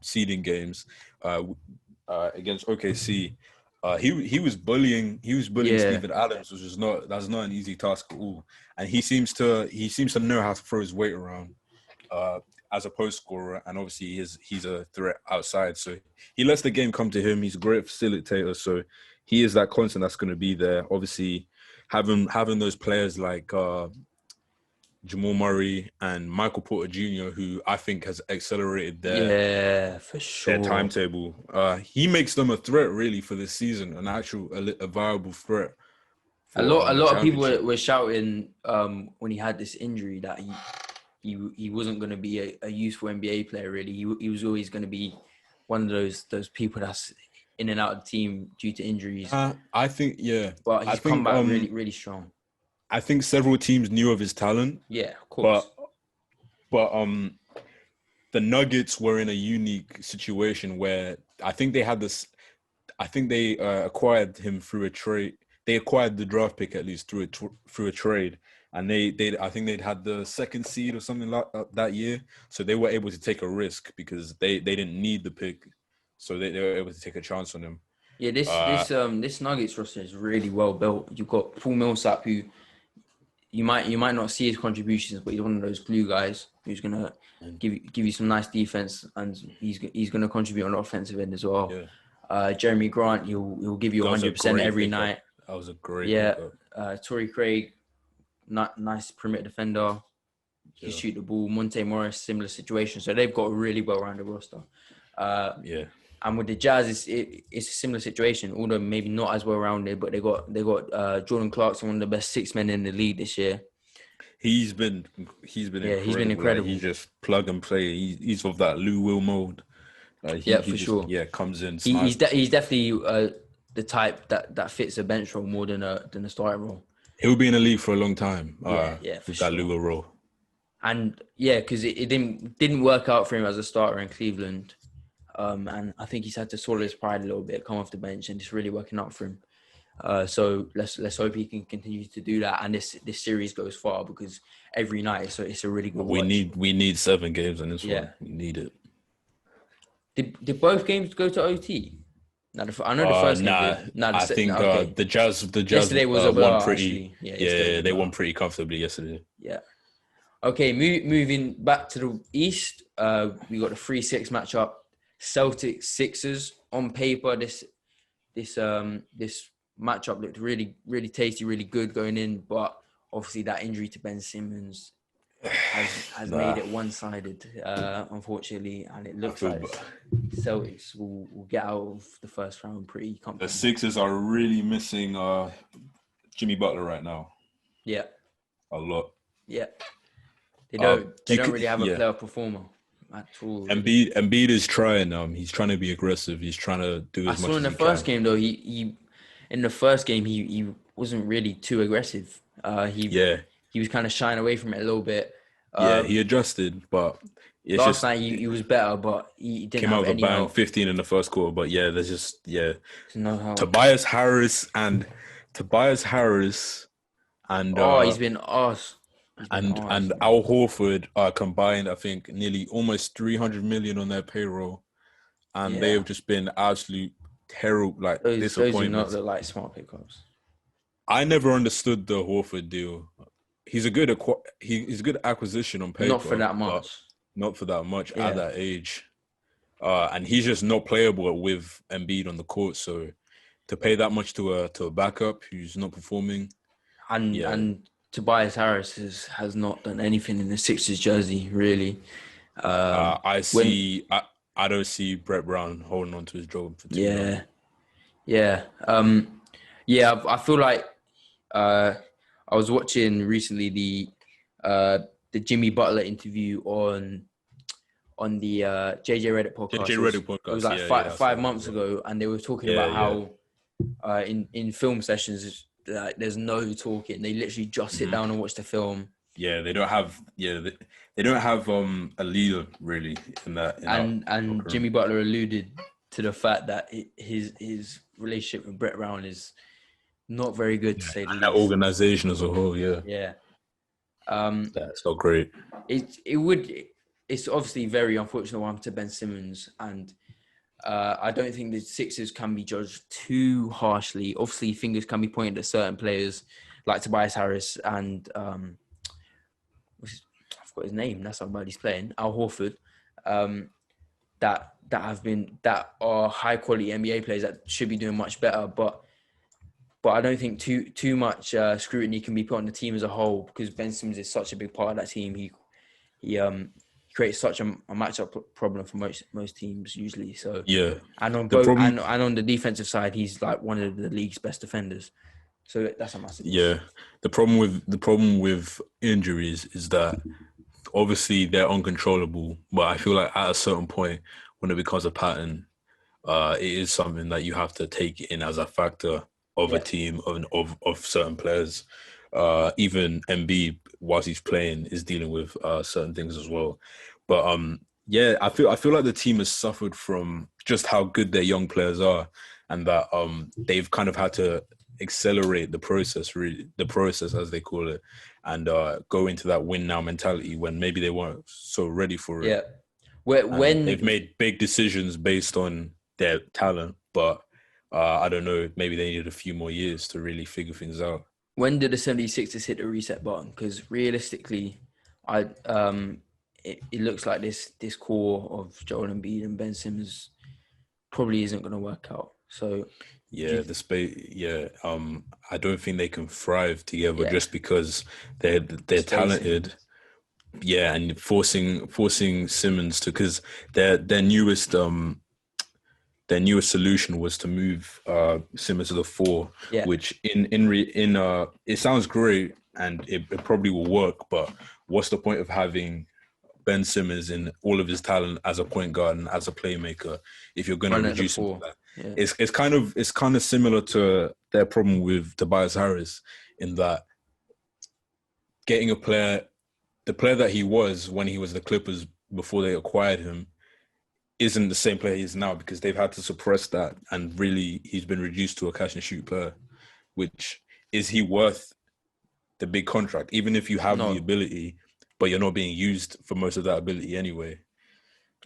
seeding games against OKC. He was bullying Yeah. Steven Adams, which is that's not an easy task at all. And he seems to know how to throw his weight around as a post scorer, and obviously he's a threat outside. So he lets the game come to him. He's a great facilitator. So he is that constant that's going to be there. Obviously, having those players like Jamal Murray and Michael Porter Jr., who I think has accelerated Yeah, for their sure. timetable. He makes them a threat really for this season, a viable threat for A the lot of people championship. were shouting when he had this injury that he wasn't going to be a useful NBA player. Really, he was always going to be one of those people that's in and out of the team due to injuries. I think But I he's come think back really strong. I think several teams knew of his talent, Yeah, of course. but but the Nuggets were in a unique situation where I think they had this. I think they acquired him through a trade. They acquired the draft pick at least through a trade, and they I think they'd had the second seed or something like that year, so they were able to take a risk because they didn't need the pick, so they were able to take a chance on him. Yeah, this Nuggets roster is really well built. You've got Paul Millsap, who you might not see his contributions, but he's one of those glue guys who's gonna give you some nice defense, and he's gonna contribute on the offensive end as well. Yeah. Jeremy Grant, he'll give you 100% every night. That was a great pickup. Torrey Craig, nice perimeter defender. He can shoot the ball. Monte Morris, similar situation. So they've got a really well-rounded roster. And with the Jazz, it's a similar situation, although maybe not as well-rounded. But they got Jordan Clarkson, one of the best six men in the league this year. He's been incredible. Like, he just plug and play. He's of that Lou Will mode. For sure. Yeah, comes in. He's definitely the type that fits a bench role more than a starting role. He'll be in the league for a long time. For with sure. that Lou Will role. And yeah, because it didn't work out for him as a starter in Cleveland. And I think he's had to swallow his pride a little bit, come off the bench, and it's really working out for him. So let's hope he can continue to do that, and this series goes far because every night it's a really good. We need 7 games on this one. We need it. Did both games go to OT? I know the first game did. I think the Jazz yesterday was won pretty. Actually. They won pretty comfortably yesterday. Yeah. Okay, moving back to the East, we got the 3-6 matchup. Celtics Sixers. On paper, this matchup looked really tasty, really good going in, but obviously that injury to Ben Simmons has made it one-sided, unfortunately, and it looks like Celtics will get out of the first round pretty comfortably. The Sixers are really missing Jimmy Butler right now Yeah, a lot. yeah. They Uh, don't. do They you, don't really have a yeah. player performer at all. Really. Embiid is trying. He's trying to be aggressive. He's trying to do I as saw much in as the he first can. game though. He in the first game he wasn't really too aggressive. Yeah, He was kind of shying away from it a little bit. yeah, Um, he adjusted, but it's Last just night he was better, but he didn't came out have with a any bang, help. 15 in the first quarter. But yeah, there's just No help. Tobias Harris and Oh, he's been arse. He's been and arse. Al Horford are combined, I think, nearly almost 300 million on their payroll, and they Yeah, have just been absolute terrible, like those do not disappointments. look like smart pickups. I never understood the Horford deal. He's a good he's a good acquisition on Not for paper, that but much. not for that much at Yeah, that age. And he's just not playable with Embiid on the court. So to pay that much to a backup who's not performing, yeah, and Tobias Harris has not done anything in the Sixers jersey really. Um, I when see. I don't see Brett Brown holding on to his job for too long. yeah, yeah, yeah. I feel like uh, I was watching recently the Jimmy Butler interview on the JJ Redick podcast. JJ Redick It was podcast, like yeah, I saw five that as months well. ago, and they were talking Yeah, about yeah. how in film sessions like there's no talking. They literally just sit down and watch the film. Yeah, they don't have they don't have a leader really in that And locker room. Jimmy Butler alluded to the fact that his relationship with Brett Brown is not very good to say the And that least. organization as a whole, yeah, Yeah. that's not great. It's obviously very unfortunate one to Ben Simmons, and I don't think the Sixers can be judged too harshly. Obviously, fingers can be pointed at certain players like Tobias Harris and I forgot his name. That's how bad he's playing. Al Horford, that are high quality NBA players that should be doing much better, but I don't think too much scrutiny can be put on the team as a whole because Ben Simmons is such a big part of that team. He creates such a matchup problem for most teams usually. So Yeah, and on the both problem. and on the defensive side, he's like one of the league's best defenders. So that's a massive issue. Yeah, the problem with injuries is that obviously they're uncontrollable, but I feel like at a certain point when it becomes a pattern, it is something that you have to take in as a factor of a Yeah. team of certain players. Even Embiid, whilst he's playing, is dealing with certain things as well. But yeah, I feel like the team has suffered from just how good their young players are, and that they've kind of had to accelerate the process, really, the process as they call it, and go into that win now mentality when maybe they weren't so ready for it. Yeah. Where And they've when made big decisions based on their talent, but I don't know, maybe they needed a few more years to really figure things out. when did the 76ers hit the reset button? Because realistically, it looks like this core of Joel Embiid and Ben Simmons probably isn't going to work out. So Yeah, the space. Yeah, I don't think they can thrive together yeah, just because they're spacing. talented. Yeah, and forcing Simmons to, because their newest solution was to move Simmons to the 4, Yeah. which it sounds great and it probably will work, but what's the point of having Ben Simmons in all of his talent as a point guard and as a playmaker if you're going to Run at the reduce him to 4. that? Yeah. It's kind of similar to their problem with Tobias Harris in that getting the player that he was when he was the Clippers before they acquired him isn't the same player he is now because they've had to suppress that, and really he's been reduced to a catch and shoot player. Which is he worth the big contract, even if you have No. the ability, but you're not being used for most of that ability anyway.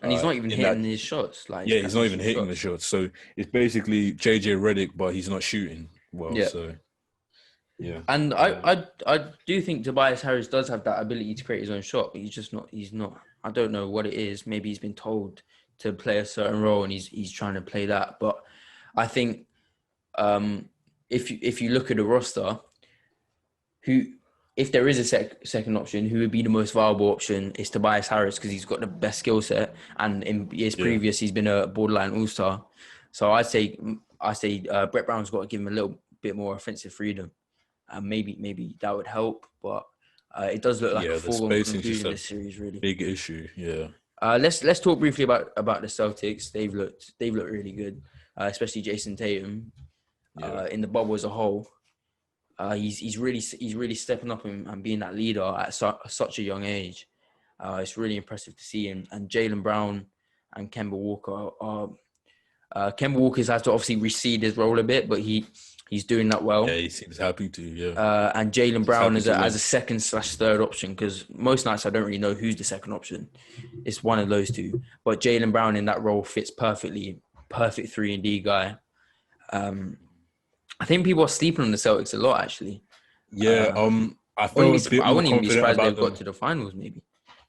And he's not even in hitting that- his shots. Like Yeah, he's not even hitting the shots. shots. So it's basically JJ Redick, but he's not shooting well. Yeah. So yeah. And I do think Tobias Harris does have that ability to create his own shot, but he's not. I don't know what it is. Maybe he's been told to play a certain role and he's trying to play that. But I think if you look at the roster, if there is a second option, who would be the most viable option is Tobias Harris because he's got the best skill set, and in years previous he's been a borderline all-star. So I say Brett Brown's got to give him a little bit more offensive freedom, and maybe that would help. But it does look like a The foregone spacing's just conclusion a this series, really. big issue. Yeah. Let's talk briefly about the Celtics. They've looked really good, especially Jason Tatum. Yeah. In the bubble as a whole, he's really stepping up and being that leader at such a young age. It's really impressive to see. And Jaylen Brown and Kemba Walker Kemba Walker's had to obviously recede his role a bit, but he's doing that well. Yeah, he seems happy to. Yeah. And Jaylen Brown as happy a second/third option, because most nights I don't really know who's the second option. It's one of those two. But Jaylen Brown in that role fits perfectly. Perfect 3-and-D guy. I think people are sleeping on the Celtics a lot, actually. Yeah. I wouldn't even be surprised they've got to the finals, maybe.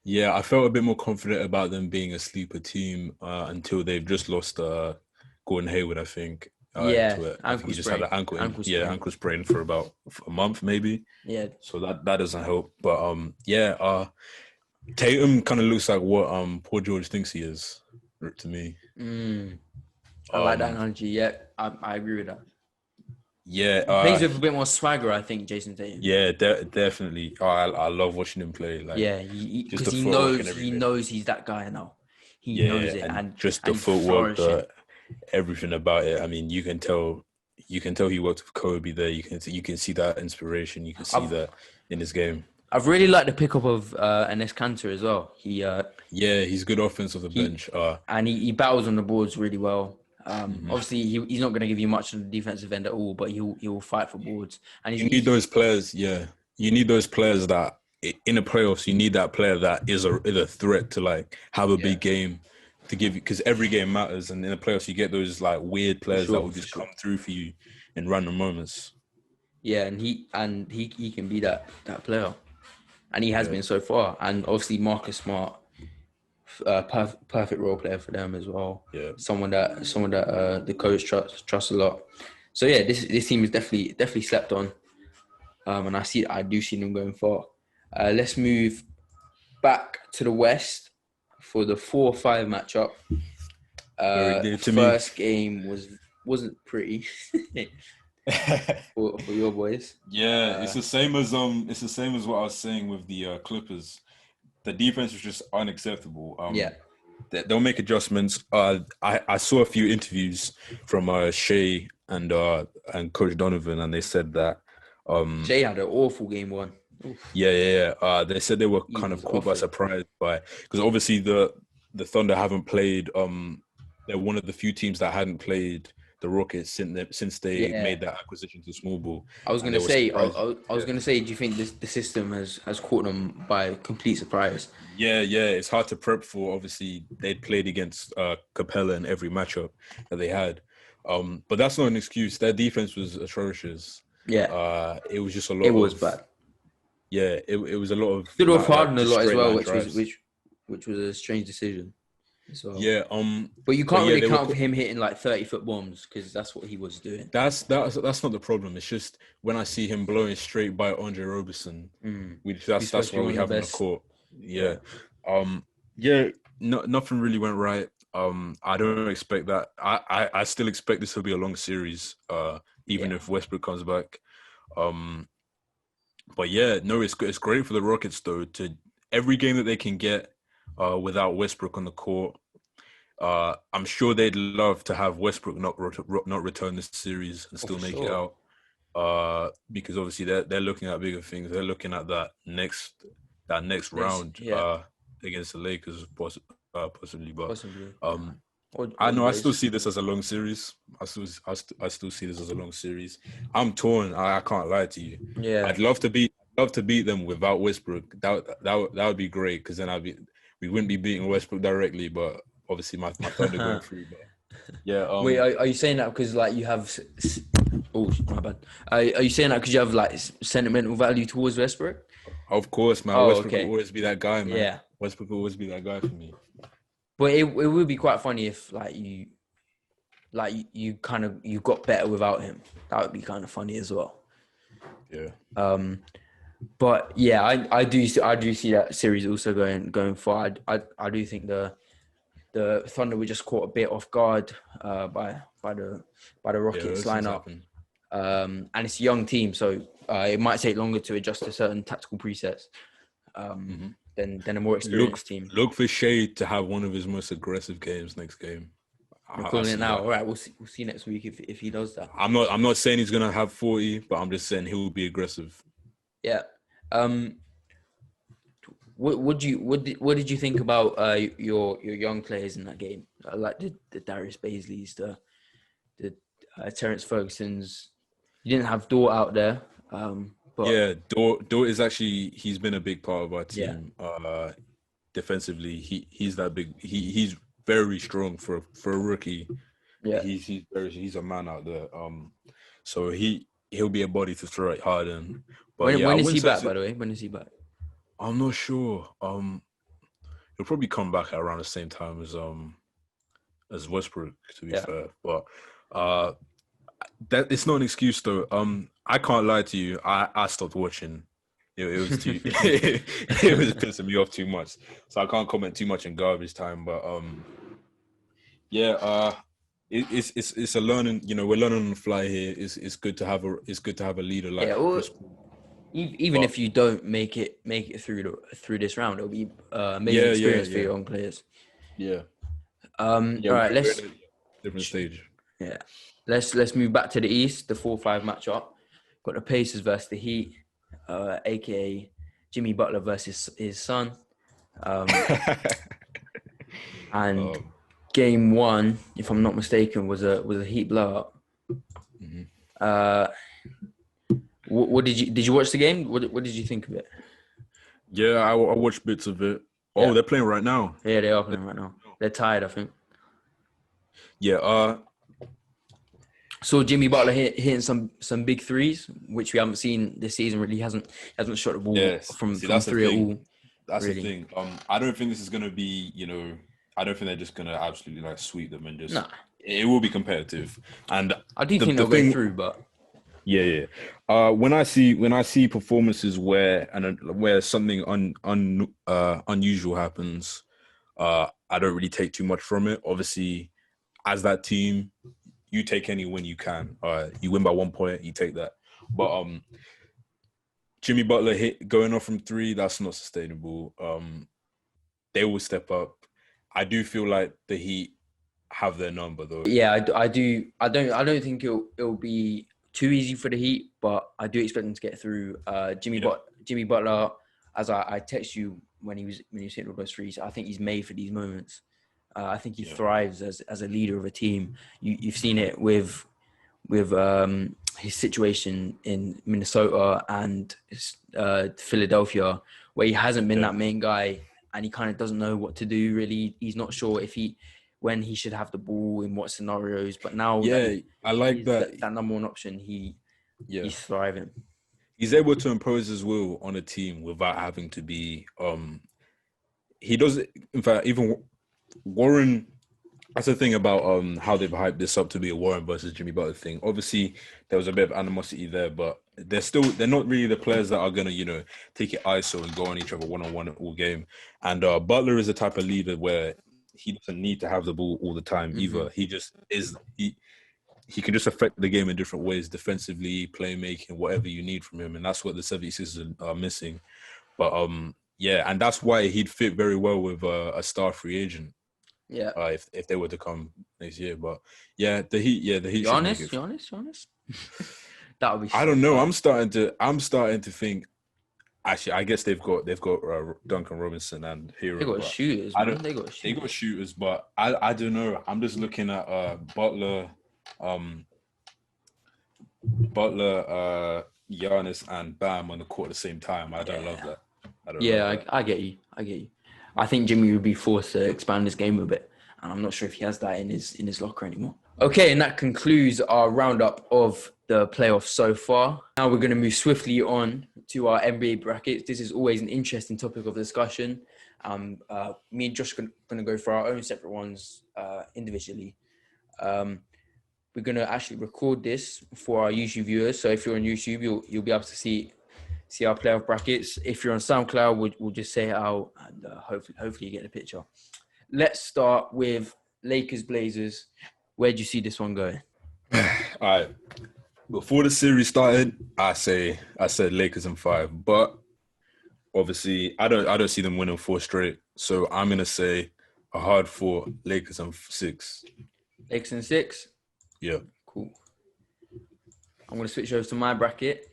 Yeah, I felt a bit more confident about them being a sleeper team until they've just lost Gordon Hayward, I think. I think he just had an ankle sprain for about a month, maybe. Yeah. So that doesn't help. But Tatum kind of looks like what Paul George thinks he is, to me. I like that analogy. Yeah, I agree with that. Yeah, plays with a bit more swagger, I think, Jason Tatum. Yeah, definitely. I love watching him play. Like, yeah, because he knows he's that guy now. He knows it, and just the footwork, everything about it. I mean, you can tell he worked with Kobe there. You can see that inspiration. You can see that in his game. I've really liked the pickup of Enes Kanter as well. He's good offense off the bench. And he battles on the boards really well. Obviously, he's not going to give you much on the defensive end at all, but he'll fight for boards. And you need those players. Yeah, you need those players that in the playoffs. You need that player that is a threat to like have a big game to give you, because every game matters. And in the playoffs, you get those like weird players that will just come through for you in random moments. Yeah, and he can be that player, and he has been so far. And obviously, Marcus Smart. Perfect role player for them as well. Yeah, someone that the coach trusts a lot. So yeah, this team is definitely slept on, and I do see them going far. Let's move back to the West for the 4-5 matchup. First game wasn't pretty for your boys. Yeah, it's the same as what I was saying with the Clippers. The defense was just unacceptable. They'll make adjustments. I saw a few interviews from Shea and Coach Donovan, and they said that Shea had an awful game one. Oof. Yeah. They said they were kind of caught by surprise because obviously the Thunder haven't played. They're one of the few teams that hadn't played the Rockets since they made that acquisition to small ball. I was going to say, do you think the system has caught them by complete surprise? Yeah. It's hard to prep for. Obviously, they'd played against Capella in every matchup that they had. But that's not an excuse. Their defense was atrocious. Yeah. It was just a lot. It was bad. Yeah, it was a lot of. Stood off Harden a lot as well, which was a strange decision. So, yeah, but you can't really count for him hitting like 30-foot bombs because that's what he was doing. That's not the problem. It's just when I see him blowing straight by Andre Roberson, that's what we have on the court. Yeah, nothing really went right. I don't expect that. I still expect this to be a long series, even if Westbrook comes back. But yeah, no, it's great for the Rockets though. To every game that they can get without Westbrook on the court. I'm sure they'd love to have Westbrook not return this series and still make it out, because obviously they're looking at bigger things. They're looking at that next round against the Lakers possibly. But I know I still see this as a long series. I still see this as a long series. I'm torn. I can't lie to you. Yeah, I'd love to beat them without Westbrook. That would be great, because then we wouldn't be beating Westbrook directly, but obviously my Thunder going through. But yeah. Wait, are you saying that because like you have? Oh, my bad. Are you saying that because you have like sentimental value towards Westbrook? Of course, man. Westbrook will always be that guy, man. Yeah, Westbrook will always be that guy for me. But it would be quite funny if you got better without him. That would be kind of funny as well. Yeah. But yeah, I do see that series also going far. I do think the Thunder were just caught a bit off guard by the Rockets lineup. And it's a young team, so it might take longer to adjust to certain tactical presets than a more experienced team. Look for Shea to have one of his most aggressive games next game. We're calling it now. All right, we'll see next week if he does that. I'm not saying he's gonna have 40, but I'm just saying he will be aggressive. Yeah. What did you think about your young players in that game? Like the Darius Baisleys, the Terence Ferguson's. You didn't have Dort out there. But yeah, Dort is actually, he's been a big part of our team. Yeah. Defensively, he's that big. He's very strong for a rookie. Yeah, he's a man out there. So he'll be a body to throw it hard in. But when is he back? By the way, when is he back? I'm not sure. He'll probably come back at around the same time as Westbrook, to be fair. But that it's not an excuse though. I can't lie to you. I stopped watching. It was too. It was pissing me off too much. So I can't comment too much in garbage time. But it's a learning. You know, we're learning on the fly here. It's good to have a leader like. Yeah, even if you don't make it through this round, it'll be amazing experience for your own players. Yeah. All right, let's different stage. Yeah, let's move back to the East. The 4-5 matchup. Got the Pacers versus the Heat, aka Jimmy Butler versus his son. And game 1, if I'm not mistaken, was a Heat blowout. What did you watch the game? What did you think of it? Yeah, I watched bits of it. Oh, yeah. They're playing right now. Yeah, they are playing right now. They're tired, I think. Yeah. So Jimmy Butler hitting some big threes, which we haven't seen this season. Really, he hasn't shot the ball from three at all. That's really the thing. I don't think this is gonna be. I don't think they're just gonna absolutely sweep them and just. Nah. It will be competitive, and I do think they'll go through, but. Yeah. When I see performances where something unusual happens, I don't really take too much from it. Obviously, as that team, you take any win you can. You win by 1 point, you take that. But Jimmy Butler going off from 3, that's not sustainable. They will step up. I do feel like the Heat have their number though. Yeah, I do. I don't think it'll be too easy for the Heat, but I do expect them to get through. Jimmy Butler, as I text you when he was hitting all those threes, I think he's made for these moments. I think he thrives as a leader of a team. You've seen it with his situation in Minnesota and Philadelphia, where he hasn't been that main guy, and he kind of doesn't know what to do. Really, he's not sure when he should have the ball in what scenarios. But now, I like that number one option. He's thriving. He's able to impose his will on a team without having to be. He does. In fact, even Warren. That's the thing about how they've hyped this up to be a Warren versus Jimmy Butler thing. Obviously, there was a bit of animosity there, but they're not really the players that are gonna take it ISO and go on each other one-on-one all game. And Butler is the type of leader where he doesn't need to have the ball all the time either. He just is. He can just affect the game in different ways, defensively, playmaking, whatever you need from him, and that's what the 76ers are missing. But and that's why he'd fit very well with a star free agent. Yeah. If they were to come next year, but the Heat. Giannis. That would be. I don't know. I'm starting to think. Actually, I guess they've got Duncan Robinson and Hero. They got shooters. They got shooters, but I don't know. I'm just looking at Butler, Giannis, and Bam on the court at the same time. I don't love that. I get you. I think Jimmy would be forced to expand his game a bit, and I'm not sure if he has that in his locker anymore. Okay, and that concludes our roundup of the playoffs so far. Now we're going to move swiftly on to our NBA brackets. This is always an interesting topic of discussion. Me and Josh are going to go for our own separate ones individually. We're going to actually record this for our YouTube viewers. So if you're on YouTube, you'll be able to see our playoff brackets. If you're on SoundCloud, we'll just say it out, and hopefully you get the picture. Let's start with Lakers Blazers. Where do you see this one going? All right. Before the series started, I said Lakers in 5, but obviously I don't see them winning 4 straight. So I'm gonna say a hard 4, Lakers in 6. Lakers in 6. Yeah. Cool. I'm gonna switch over to my bracket.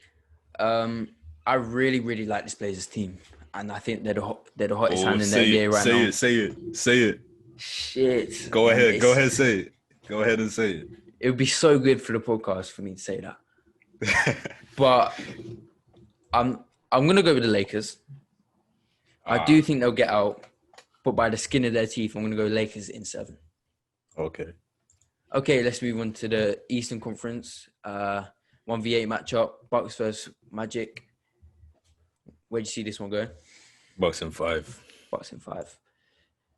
I really, really like this Blazers team, and I think they're the hottest hand in the NBA right now. Say it. Shit. Go ahead, say it. Go ahead and say it. It would be so good for the podcast for me to say that. But I'm gonna go with the Lakers. I do think they'll get out, but by the skin of their teeth, I'm gonna go Lakers in 7. Okay. Okay, let's move on to the Eastern Conference. 1v8 matchup, Bucks versus Magic. Where do you see this one going? Bucks in 5. Bucks in 5.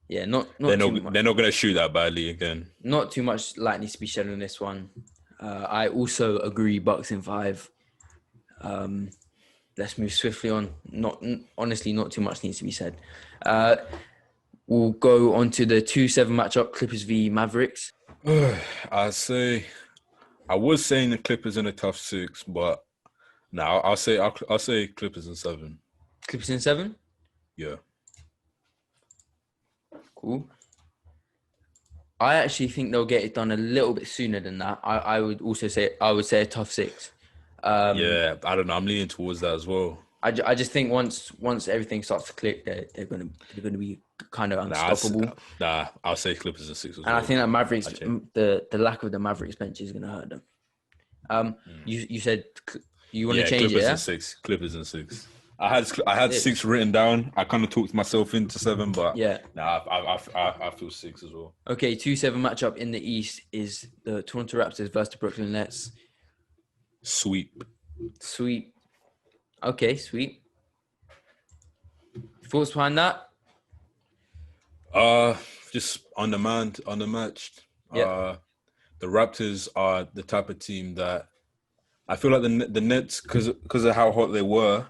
Yeah, not they're too much. They're not gonna shoot that badly again. Not too much light needs to be shed on this one. I also agree, Bucks in 5. Let's move swiftly on. Honestly, not too much needs to be said. We'll go on to the 2-7 matchup, Clippers v Mavericks. I was saying the Clippers in a tough 6, but now I'll say Clippers in 7. Clippers in 7? Yeah. Cool. I actually think they'll get it done a little bit sooner than that. I would say a tough 6. Yeah, I don't know. I'm leaning towards that as well. I just think once everything starts to click, they're gonna be kind of unstoppable. I'll say Clippers in 6 as well. And I think that Mavericks, the lack of the Mavericks bench is gonna hurt them. You said you want to change Clippers it, yeah? in 6. Clippers in 6. I had 6 written down. I kind of talked myself into 7, but I feel 6 as well. Okay, 2-7 matchup in the East is the Toronto Raptors versus the Brooklyn Nets. Sweep. Okay, sweet. Thoughts behind that? Just undermatched. Yeah. The Raptors are the type of team that I feel like the Nets, because of how hot they were,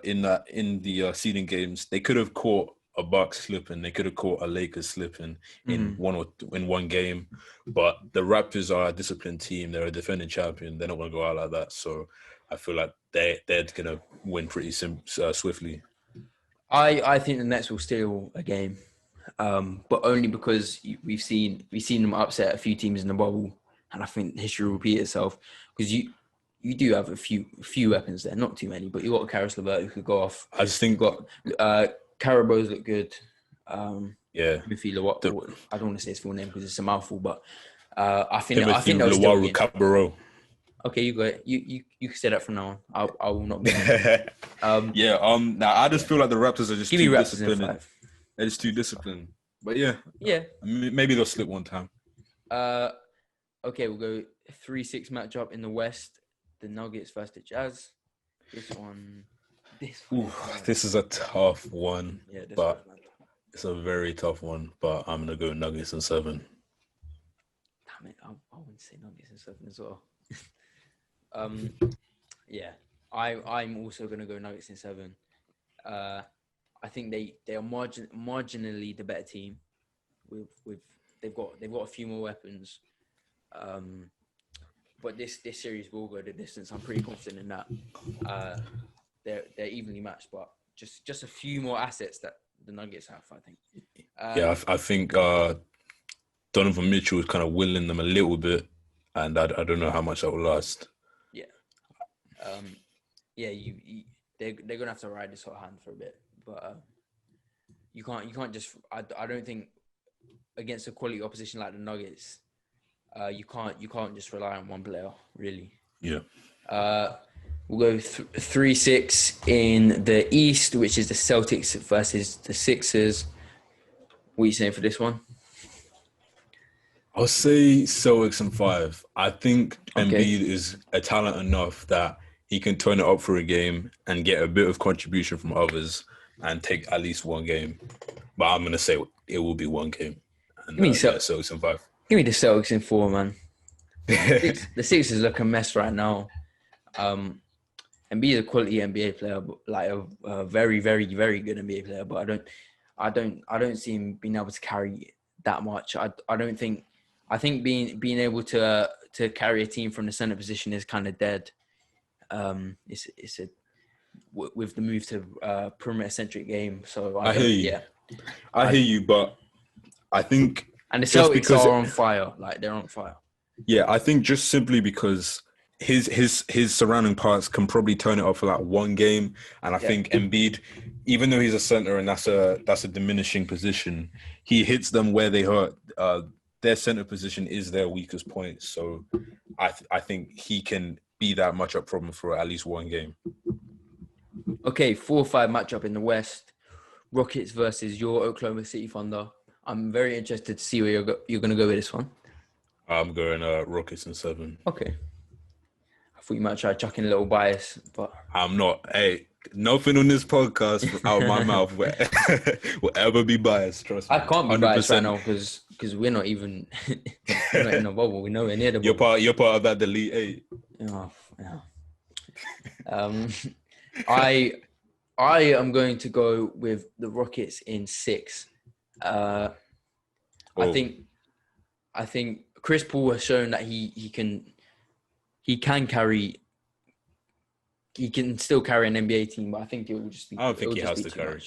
in the seeding games, they could have caught a Bucks slipping, they could have caught a Lakers slipping in one game, but the Raptors are a disciplined team. They're a defending champion. They're not going to go out like that. So I feel like they're going to win pretty swiftly. I think the Nets will steal a game, but only because we've seen them upset a few teams in the bubble, and I think history will repeat itself because you do have a few weapons there, not too many, but you got Karis LeVert who could go off. I just think got Carabo's look good. Yeah, Luwawu, I don't want to say his full name because it's a mouthful, but I think Luwawu Cabarro. Okay, you go ahead. You can say that from now on. I will not be. Now I just feel like the Raptors are just give too me Raptors disciplined. in 5. They're just too disciplined. But yeah, maybe maybe they'll slip one time. Okay, we'll go 3-6 matchup in the West. The Nuggets versus the Jazz. This is a tough one. Yeah, but it's a very tough one. But I'm gonna go Nuggets in 7. Damn it! I want to say Nuggets in 7 as well. I'm also gonna go Nuggets in 7. I think they are marginally the better team. With they've got a few more weapons. But this series will go the distance. I'm pretty confident in that. They're evenly matched, but just a few more assets that the Nuggets have, I think. I think Donovan Mitchell is kind of willing them a little bit, and I don't know how much that will last. They're gonna have to ride this hot hand for a bit, but you can't just. I don't think against a quality opposition like the Nuggets, you can't just rely on one player really. Yeah. We'll go 3-6 in the East, which is the Celtics versus the Sixers. What are you saying for this one? I'll say Celtics in 5. I think Okay. Embiid is a talent enough that he can turn it up for a game and get a bit of contribution from others and take at least one game. But I'm going to say it will be one game. And Celtics in 5. Give me the Celtics in 4, man. The Sixers look a mess right now. Embiid is a quality NBA player, but like a very, very, very good NBA player. But I don't see him being able to carry that much. I think being able to to carry a team from the center position is kind of dead. With the move to perimeter centric game. So I hear you. Yeah, I hear you, but I think and the just Celtics because are on fire. Like they're on fire. yeah, I think just simply because his surrounding parts can probably turn it up for like one game, and I think Embiid, even though he's a center and that's a diminishing position, he hits them where they hurt. Their center position is their weakest point, so I think he can be that matchup problem for at least one game. Okay, 4-5 matchup in the West. Rockets versus your Oklahoma City Thunder. I'm very interested to see where you're going to go with this one. I'm going Rockets in 7. Okay. I thought you might try chucking a little bias, but I'm not. Hey, nothing on this podcast out of my mouth will ever be biased. Trust me. I can't be biased right now because we're not even we're not in the bubble. We're nowhere near the bubble. You're part of that Elite 8. Oh, yeah. I am going to go with the Rockets in 6. I think Chris Paul has shown that he can still carry an NBA team, but I think it will just be. I don't think he has to carry.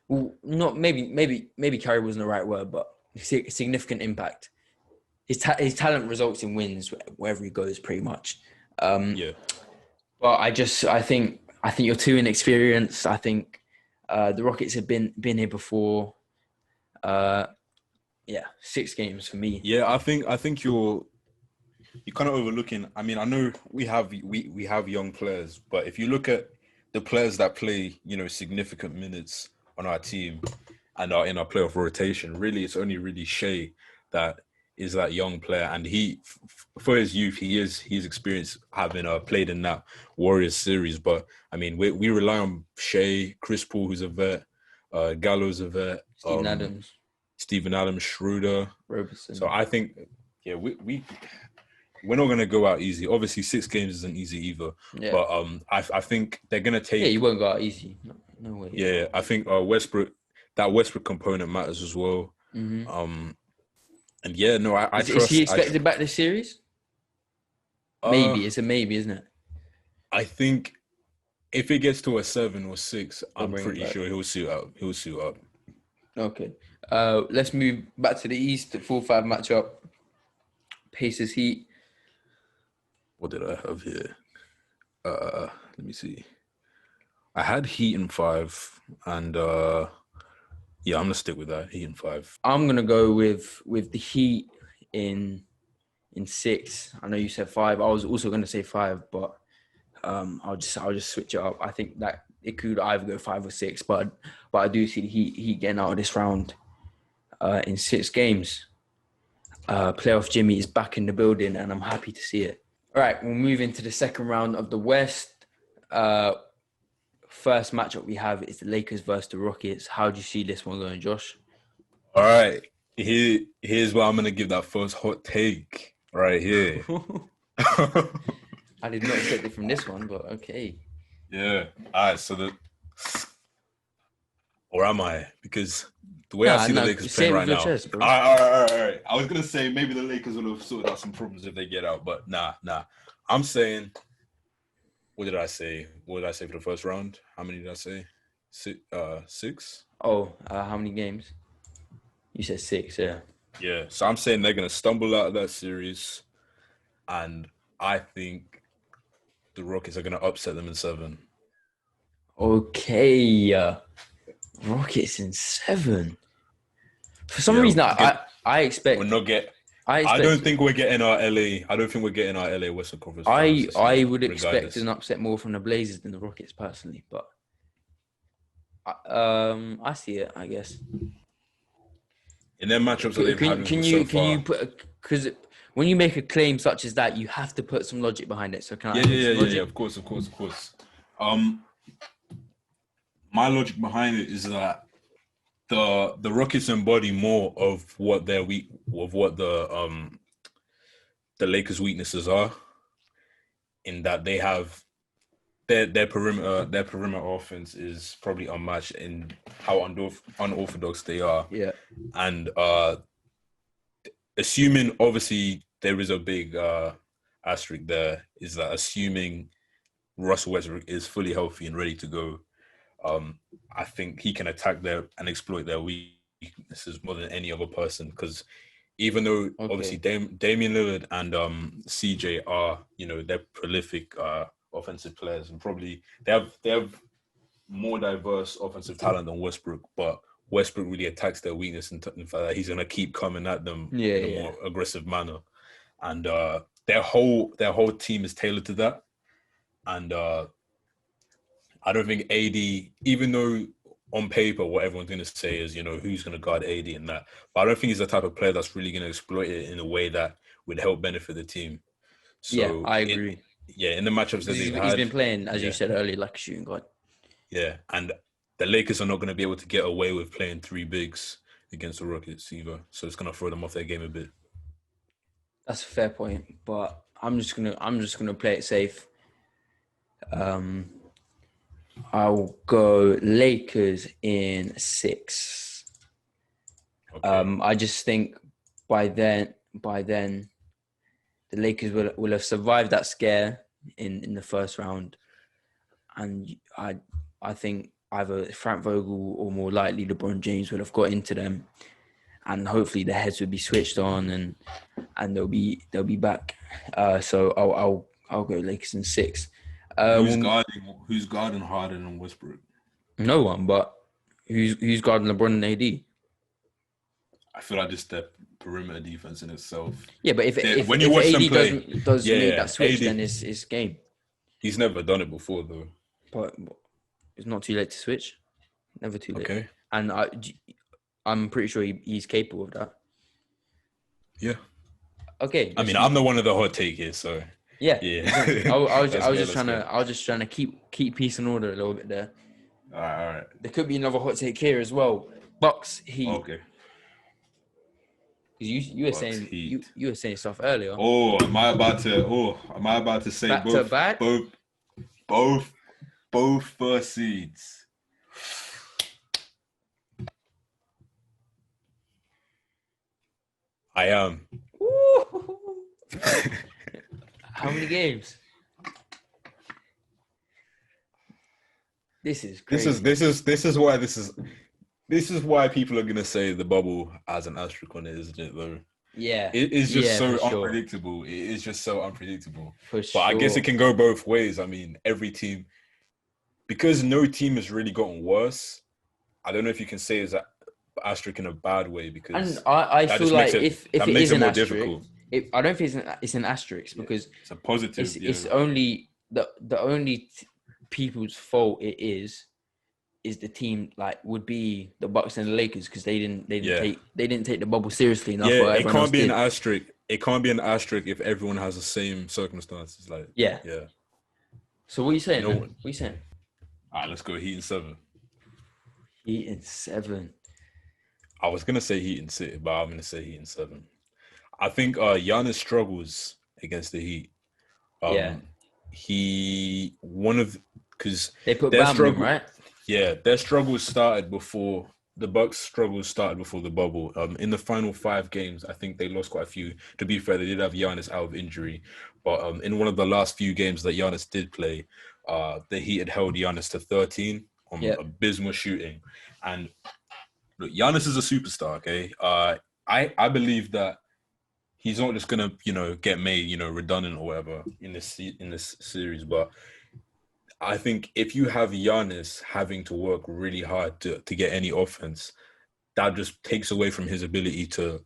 Well, not maybe carry wasn't the right word, but significant impact. His talent results in wins wherever he goes, pretty much. But I think you're too inexperienced. I think the Rockets have been here before. 6 games for me. Yeah, I think you're kind of overlooking. I mean, I know we have young players, but if you look at the players that play, significant minutes on our team and are in our playoff rotation, really, it's only really Shea that is that young player, and he, for his youth, he's experienced having played in that Warriors series. But I mean, we rely on Shea, Chris Paul, who's a vet, Gallo's a vet, Steven Adams, Schroeder, Robertson. So I think, we're not gonna go out easy. Obviously, 6 games isn't easy either. Yeah. But I think they're gonna take. Yeah, you won't go out easy. No way. Yeah, I think Westbrook component matters as well. Mm-hmm. And yeah, no, I trust. Is he expected back this series? Maybe. It's a maybe, isn't it? I think if it gets to a 7 or 6, I'm pretty sure he'll suit up. Okay. Let's move back to the East, the 4-5 matchup. Pacers Heat. What did I have here? Let me see. I had Heat in 5, and I'm gonna stick with that. Heat in 5. I'm gonna go with the Heat in 6. I know you said 5. I was also gonna say 5, but I'll just switch it up. I think that it could either go 5 or 6, but I do see the Heat getting out of this round in 6 games. Playoff Jimmy is back in the building, and I'm happy to see it. All right, we'll move into the second round of the West. First matchup we have is the Lakers versus the Rockets. How do you see this one going, Josh? All right, here's where I'm gonna give that first hot take right here. I did not expect it from this one, but okay. Yeah. All right. So or am I? Because the way I see the Lakers playing right now. Chest, all right. I was gonna say maybe the Lakers will have sorted out some problems if they get out, but nah. I'm saying. What did I say? What did I say for the first round? How many did I say? 6. Oh, how many games? You said 6. Yeah. Yeah. So I'm saying they're gonna stumble out of that series, and I think the Rockets are gonna upset them in 7. Okay. Rockets in 7. For some reason, I expect. We're not get. I don't think we're getting our LA. I don't think we're getting our LA Western Conference. I would expect an upset more from the Blazers than the Rockets personally, but I see it. I guess. In their matchups that they've had can you put, because when you make a claim such as that, you have to put some logic behind it. So can I? Yeah. Of course. My logic behind it is that the Rockets embody more of what the Lakers' weaknesses are, in that they have their perimeter offense is probably unmatched in how unorthodox they are. Yeah. And assuming obviously there is a big asterisk there, is that assuming Russell Westbrook is fully healthy and ready to go, I think he can attack their and exploit their weaknesses more than any other person. Because even though obviously Damian Lillard and CJ are, they're prolific offensive players, and probably they have more diverse offensive talent than Westbrook, but Westbrook really attacks their weakness in fact that he's going to keep coming at them in a more aggressive manner, and their whole team is tailored to that. And I don't think AD, even though on paper what everyone's going to say is, who's going to guard AD and that, but I don't think he's the type of player that's really going to exploit it in a way that would help benefit the team. So yeah, I agree. In the matchups that he's been playing, as you said earlier, like a shooting guard. Yeah, and the Lakers are not going to be able to get away with playing three bigs against the Rockets either. So it's going to throw them off their game a bit. That's a fair point, but I'm just gonna play it safe. I'll go Lakers in 6. Okay. I just think by then the Lakers will have survived that scare in the first round, and I think either Frank Vogel or more likely LeBron James would have got into them, and hopefully their heads would be switched on and they'll be back. So I'll go Lakers in 6. Who's guarding Harden and Westbrook? No one, but who's guarding LeBron and AD? I feel like just the perimeter defense in itself. Yeah, but if AD does make that switch, then it's game. He's never done it before, though. But it's not too late to switch. Never too late. Okay. And I'm pretty sure he's capable of that. Yeah. Okay. I mean, I'm the one of the hot take here, so. Yeah. Exactly. I was just trying to keep peace and order a little bit there. All right. There could be another hot take here as well. Bucks Heat. Okay. You were saying you were saying stuff earlier. Am I about to say back to back? both first seeds? I am. How many games? This is crazy. This is why people are gonna say the bubble has an asterisk on it, isn't it? Though. Yeah. It is just so unpredictable. Sure. It is just so unpredictable. But I guess it can go both ways. I mean, every team, because no team has really gotten worse. I don't know if you can say it's an asterisk in a bad way, because and I feel like if it is an asterisk, difficult. I don't think it's an asterisk because it's a positive. It's only the only people's fault it is the team would be the Bucks and the Lakers, because they didn't take the bubble seriously enough. Yeah, it can't be an asterisk. It can't be an asterisk if everyone has the same circumstances. Yeah. So what are you saying? What are you saying? All right, let's go Heat in 7. Heat in 7. I was gonna say Heat in 6, but I'm gonna say Heat in 7. I think Giannis struggles against the Heat. Because they put Bam in, right? Yeah, their struggles started before the Bucks' struggles started before the bubble. In the final 5 games, I think they lost quite a few. To be fair, they did have Giannis out of injury, but in one of the last few games that Giannis did play, the Heat had held Giannis to 13 on abysmal shooting. And look, Giannis is a superstar. Okay, I believe that he's not just gonna get made redundant or whatever in this series, but I think if you have Giannis having to work really hard to get any offense, that just takes away from his ability to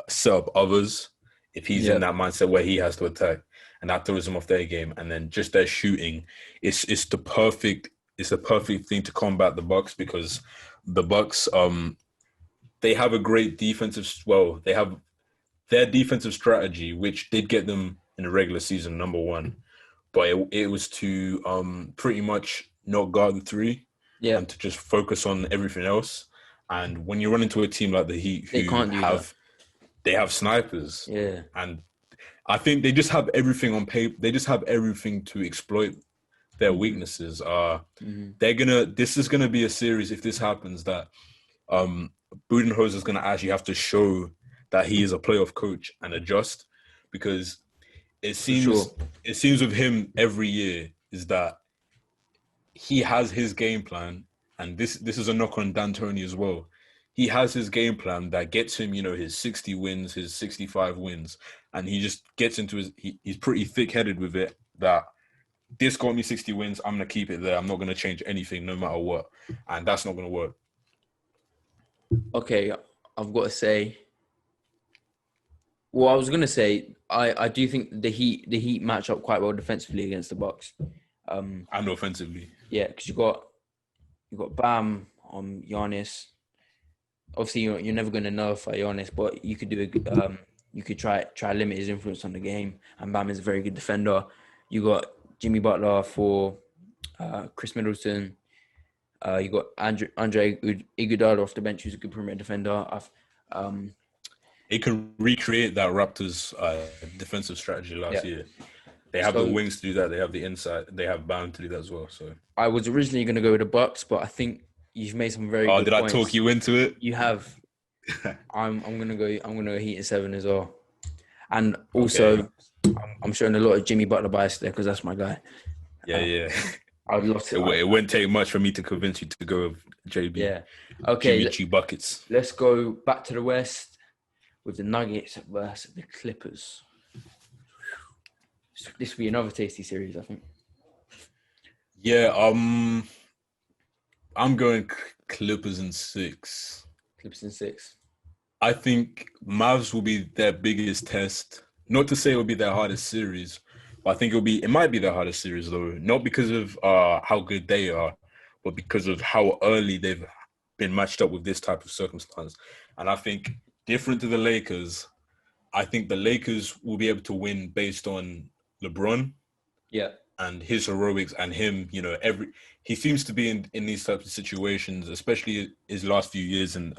set up others if he's in that mindset where he has to attack, and that throws him off their game. And then just their shooting, it's the perfect thing to combat the Bucks, because the Bucks they have a great they have their defensive strategy, which did get them in the regular season number 1. But it was to pretty much not guard the 3 and to just focus on everything else. And when you run into a team like the Heat, they have snipers. Yeah. And I think they just have everything on paper. They just have everything to exploit their weaknesses. This is gonna be a series, if this happens, that Budenholzer is gonna actually have to show that he is a playoff coach and adjust. because it For sure. seems with him every year is that he has his game plan, and this is a knock on D'Antoni as well. He has his game plan that gets him, his 60 wins, his 65 wins, and he just gets into he's pretty thick-headed with it that this got me 60 wins, I'm going to keep it there. I'm not going to change anything no matter what, and that's not going to work. Okay, I've got to say. Well, I was gonna say I do think the Heat match up quite well defensively against the Bucks. And offensively. Yeah, because you got Bam on Giannis. Obviously, you're never gonna nullify Giannis, but you could do you could try limit his influence on the game. And Bam is a very good defender. You got Jimmy Butler for Chris Middleton. You got Andre Iguodala off the bench, who's a good perimeter defender. It can recreate that Raptors defensive strategy last year. They have the wings to do that. They have the inside. They have Bam to do that as well. So I was originally going to go with the Bucks, but I think you've made some very good points. I talk you into it? You have. I'm going to go Heat in 7 as well. And also, I'm showing a lot of Jimmy Butler bias there because that's my guy. Yeah. I'd love to. It wouldn't take much for me to convince you to go with JB. Yeah. Okay. Jimmy buckets. Let's go back to the West with the Nuggets versus the Clippers. This will be another tasty series, I think. Yeah. I'm going Clippers in 6. Clippers in 6. I think Mavs will be their biggest test. Not to say it will be their hardest series, but I think it might be their hardest series though. Not because of how good they are, but because of how early they've been matched up with this type of circumstance. And I think different to the Lakers, I think the Lakers will be able to win based on LeBron. Yeah. And his heroics and him, he seems to be in these types of situations, especially his last few years with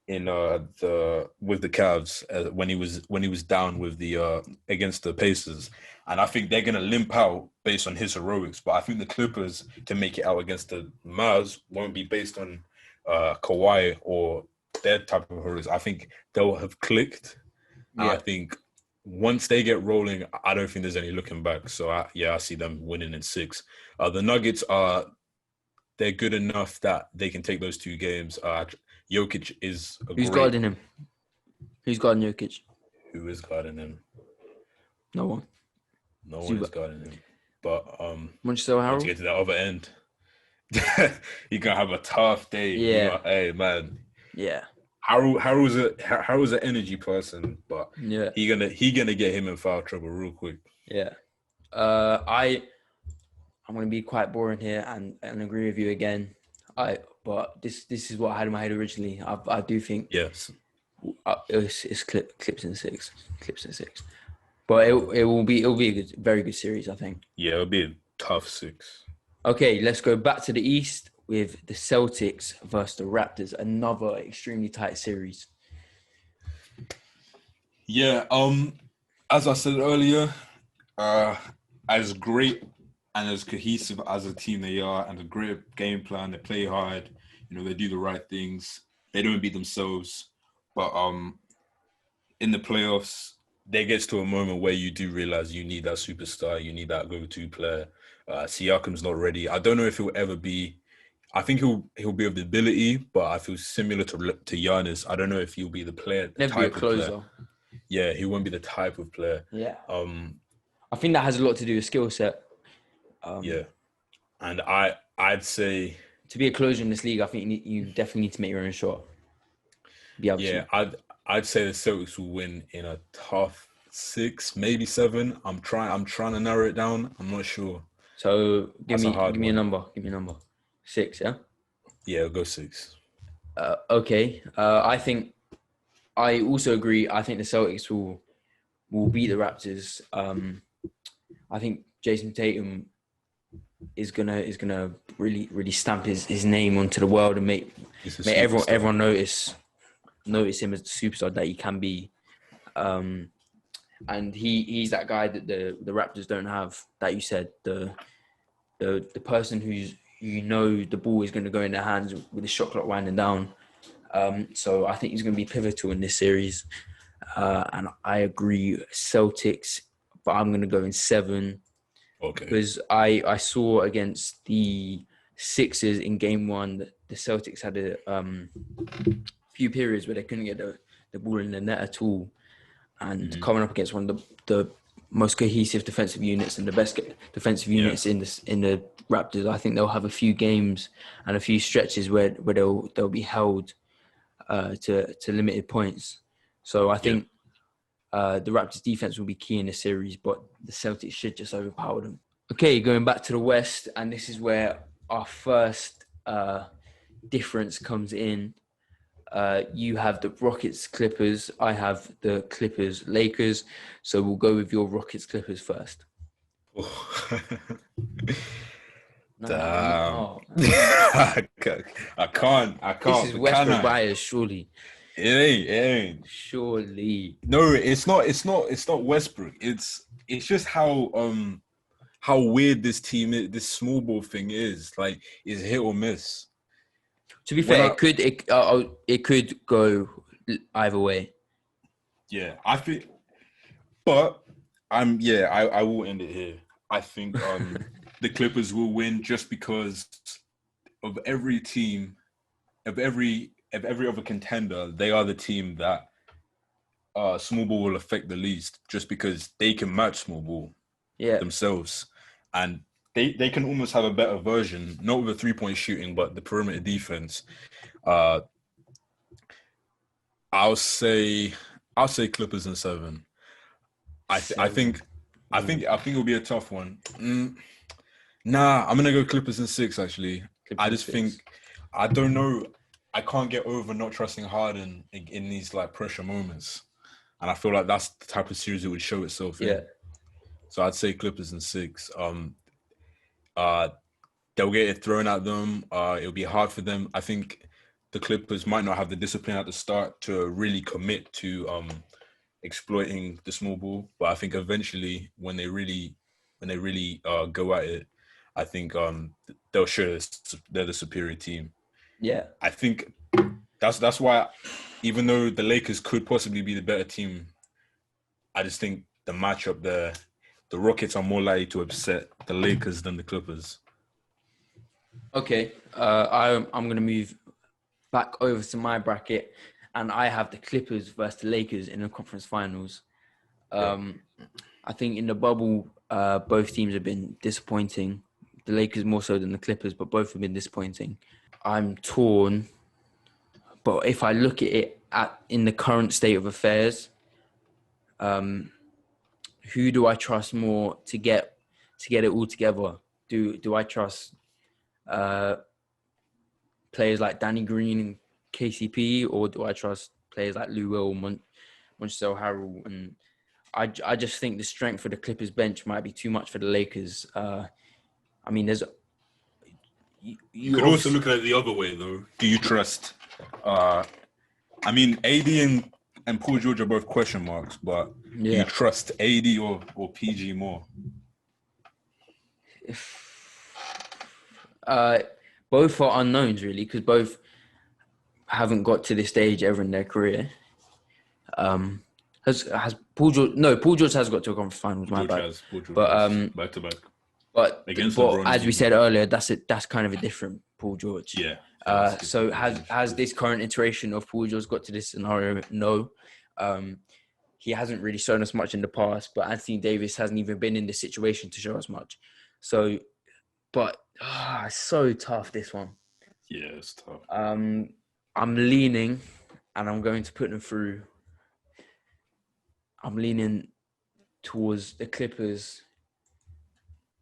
the Cavs when he was down with the against the Pacers, and I think they're gonna limp out based on his heroics. But I think the Clippers to make it out against the Mavs won't be based on Kawhi or their type of heroics. I think they'll have clicked. Yeah. And I think once they get rolling, I don't think there's any looking back. So I see them winning in 6. The Nuggets they're good enough that they can take those 2 games. Jokic is guarding him? Who's guarding Jokic? Who is guarding him? No one. No one is guarding him. But Montrezl Harrell? to get to the other end, you're gonna have a tough day. Yeah. Hey man. Yeah. Harold's an energy person, but yeah, he gonna get him in foul trouble real quick. Yeah. I'm gonna be quite boring here and agree with you again. But this is what I had in my head originally. I do think yes, it's Clips in 6. Clips in 6. But it'll be a very good series, I think. Yeah, it'll be a tough 6. Okay, let's go back to the East with the Celtics versus the Raptors. Another extremely tight series. Yeah. As I said earlier, as great and as cohesive as a team they are, and a great game plan, they play hard. They do the right things. They don't beat themselves, but in the playoffs, there gets to a moment where you do realize you need that superstar, you need that go-to player. Siakam's not ready. I don't know if he'll ever be. I think he'll be of the ability, but I feel similar to Giannis. I don't know if he'll be the player. Never be a closer. Yeah, he won't be the type of player. Yeah. I think that has a lot to do with skill set. Yeah, and I'd say to be a closer in this league, I think you definitely need to make your own shot. Yeah, I'd say the Celtics will win in a tough 6, maybe 7. I'm trying to narrow it down. I'm not sure. So give me a number. Give me a number. 6, yeah? Yeah, I'll go 6. Okay. I also agree. I think the Celtics will beat the Raptors. I think Jason Tatum is gonna really stamp his name onto the world and make everyone notice him as the superstar that he can be. And he's that guy that the Raptors don't have. That you said, the person who's the ball is going to go in their hands with the shot clock winding down. So I think he's going to be pivotal in this series. And I agree, Celtics, but I'm going to go in 7 Okay. because I saw against the Sixers in game 1 that the Celtics had a few periods where they couldn't get the ball in the net at all. And coming up against one of the most cohesive defensive units and the best defensive units in the Raptors, I think they'll have a few games and a few stretches where they'll be held to limited points. So I think the Raptors defense will be key in the series, but the Celtics should just overpower them. Okay, going back to the West, and this is where our first difference comes in. You have the Rockets Clippers. I have the Clippers Lakers. So we'll go with your Rockets Clippers first. Damn. I can't. This is Westbrook bias, surely. It ain't. Surely. No, it's not Westbrook. It's just how weird this team is, this small ball thing is. Like, it's hit or miss. To be fair, it could go either way. Yeah, I think, but I will end it here. I think the Clippers will win just because of every team, of every other contender, they are the team that small ball will affect the least, just because they can match small ball themselves, and they can almost have a better version, not with a 3-point shooting, but the perimeter defense. I'll say Clippers in 7. I think it'll be a tough one. Nah, I'm gonna go Clippers in 6. Actually, I just think I don't know. I can't get over not trusting Harden in these like pressure moments, and I feel like that's the type of series it would show itself in. Yeah. So I'd say Clippers in 6. They'll get it thrown at them. It'll be hard for them. I think the Clippers might not have the discipline at the start to really commit to exploiting the small ball, but I think eventually when they really go at it, I think they'll show they're the superior team. Yeah, I think that's why, even though the Lakers could possibly be the better team, I just think the matchup there, the Rockets are more likely to upset the Lakers than the Clippers. Okay, I'm going to move back over to my bracket, and I have the Clippers versus the Lakers in the conference finals. I think in the bubble, both teams have been disappointing. The Lakers more so than the Clippers, but both have been disappointing. I'm torn, but if I look at it in the current state of affairs, who do I trust more to get it all together? Do I trust players like Danny Green and KCP, or do I trust players like Lou Will, Montrezl Harrell? And I just think the strength for the Clippers bench might be too much for the Lakers. I mean, there's... You could also look at it the other way, though. Do you trust... I mean, AD and Paul George are both question marks, but do you trust AD or PG more? Both are unknowns, really, because both haven't got to this stage ever in their career. Has Paul George? No, Paul George has got to a conference finals. My bad. But back to back. But as we said earlier, that's kind of a different Paul George. Yeah. So has this current iteration of Paul George got to this scenario? No. He hasn't really shown us much in the past, but Anthony Davis hasn't even been in this situation to show us much. So, but it's so tough, this one. Yeah, it's tough. I'm leaning, and I'm going to put them through. I'm leaning towards the Clippers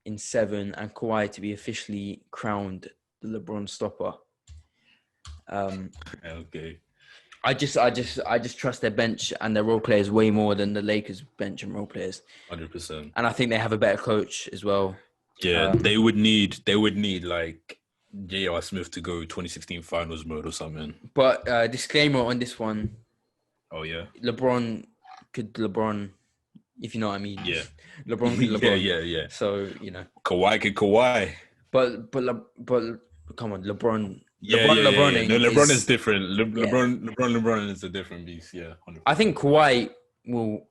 in 7 and Kawhi to be officially crowned the LeBron stopper. Okay. I just trust their bench and their role players way more than the Lakers bench and role players. 100%. And I think they have a better coach as well. Yeah, they would need like J.R. Smith to go 2016 finals mode or something. But disclaimer on this one. Oh yeah. LeBron, if you know what I mean. Yeah. LeBron could LeBron. Yeah. So, you know. Kawhi could Kawhi. But come on, LeBron LeBron No, LeBron is is different. yeah. LeBron is a different beast. Yeah, 100%. I think Kawhi will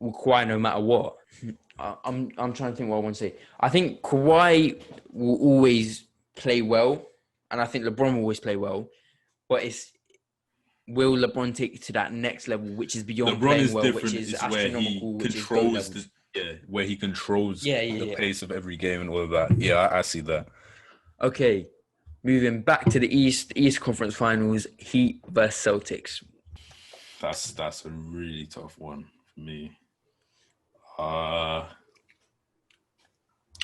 Kawhi no matter what. I'm trying to think what I want to say. I think Kawhi will always play well, and I think LeBron will always play well. But will LeBron take it to that next level, which is beyond LeBron playing is well, which different. is Is where he astronomical, which is GOAT controls levels. where he controls the Yeah. pace of every game and all of that. Yeah, I see that. Okay, moving back to the East Conference Finals, Heat versus Celtics. That's a really tough one for me. Uh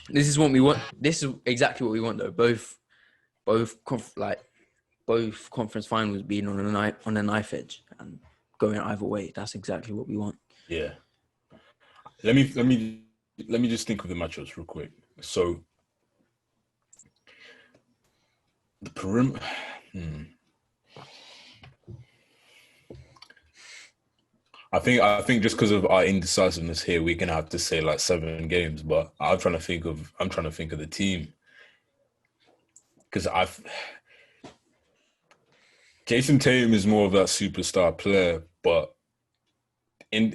This is what we want. This is exactly what we want, though. Both conference finals being on a knife edge and going either way. That's exactly what we want. Yeah. Let me just think of the matchups real quick. So the perimeter. I think just because of our indecisiveness here, we're gonna have to say like 7 games. But I'm trying to think of the team because Jason Tatum is more of that superstar player, but I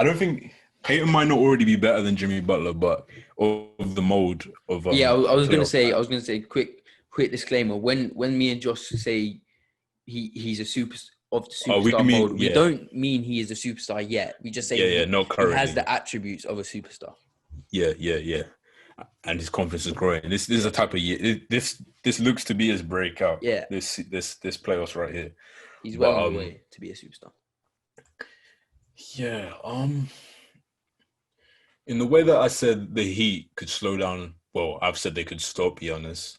don't think Tatum might not already be better than Jimmy Butler, but of the mold of I was gonna playoff. say quick disclaimer. When me and Josh say he's a super of the superstar mode, we don't mean he is a superstar yet. We just say not he currently. has the attributes of a superstar. Yeah. And his confidence is growing. This is a type of year. This looks to be his breakout. Yeah. This playoffs right here. He's well on the way to be a superstar. Yeah. In the way that I said the Heat could slow down. Well, I've said they could stop Giannis.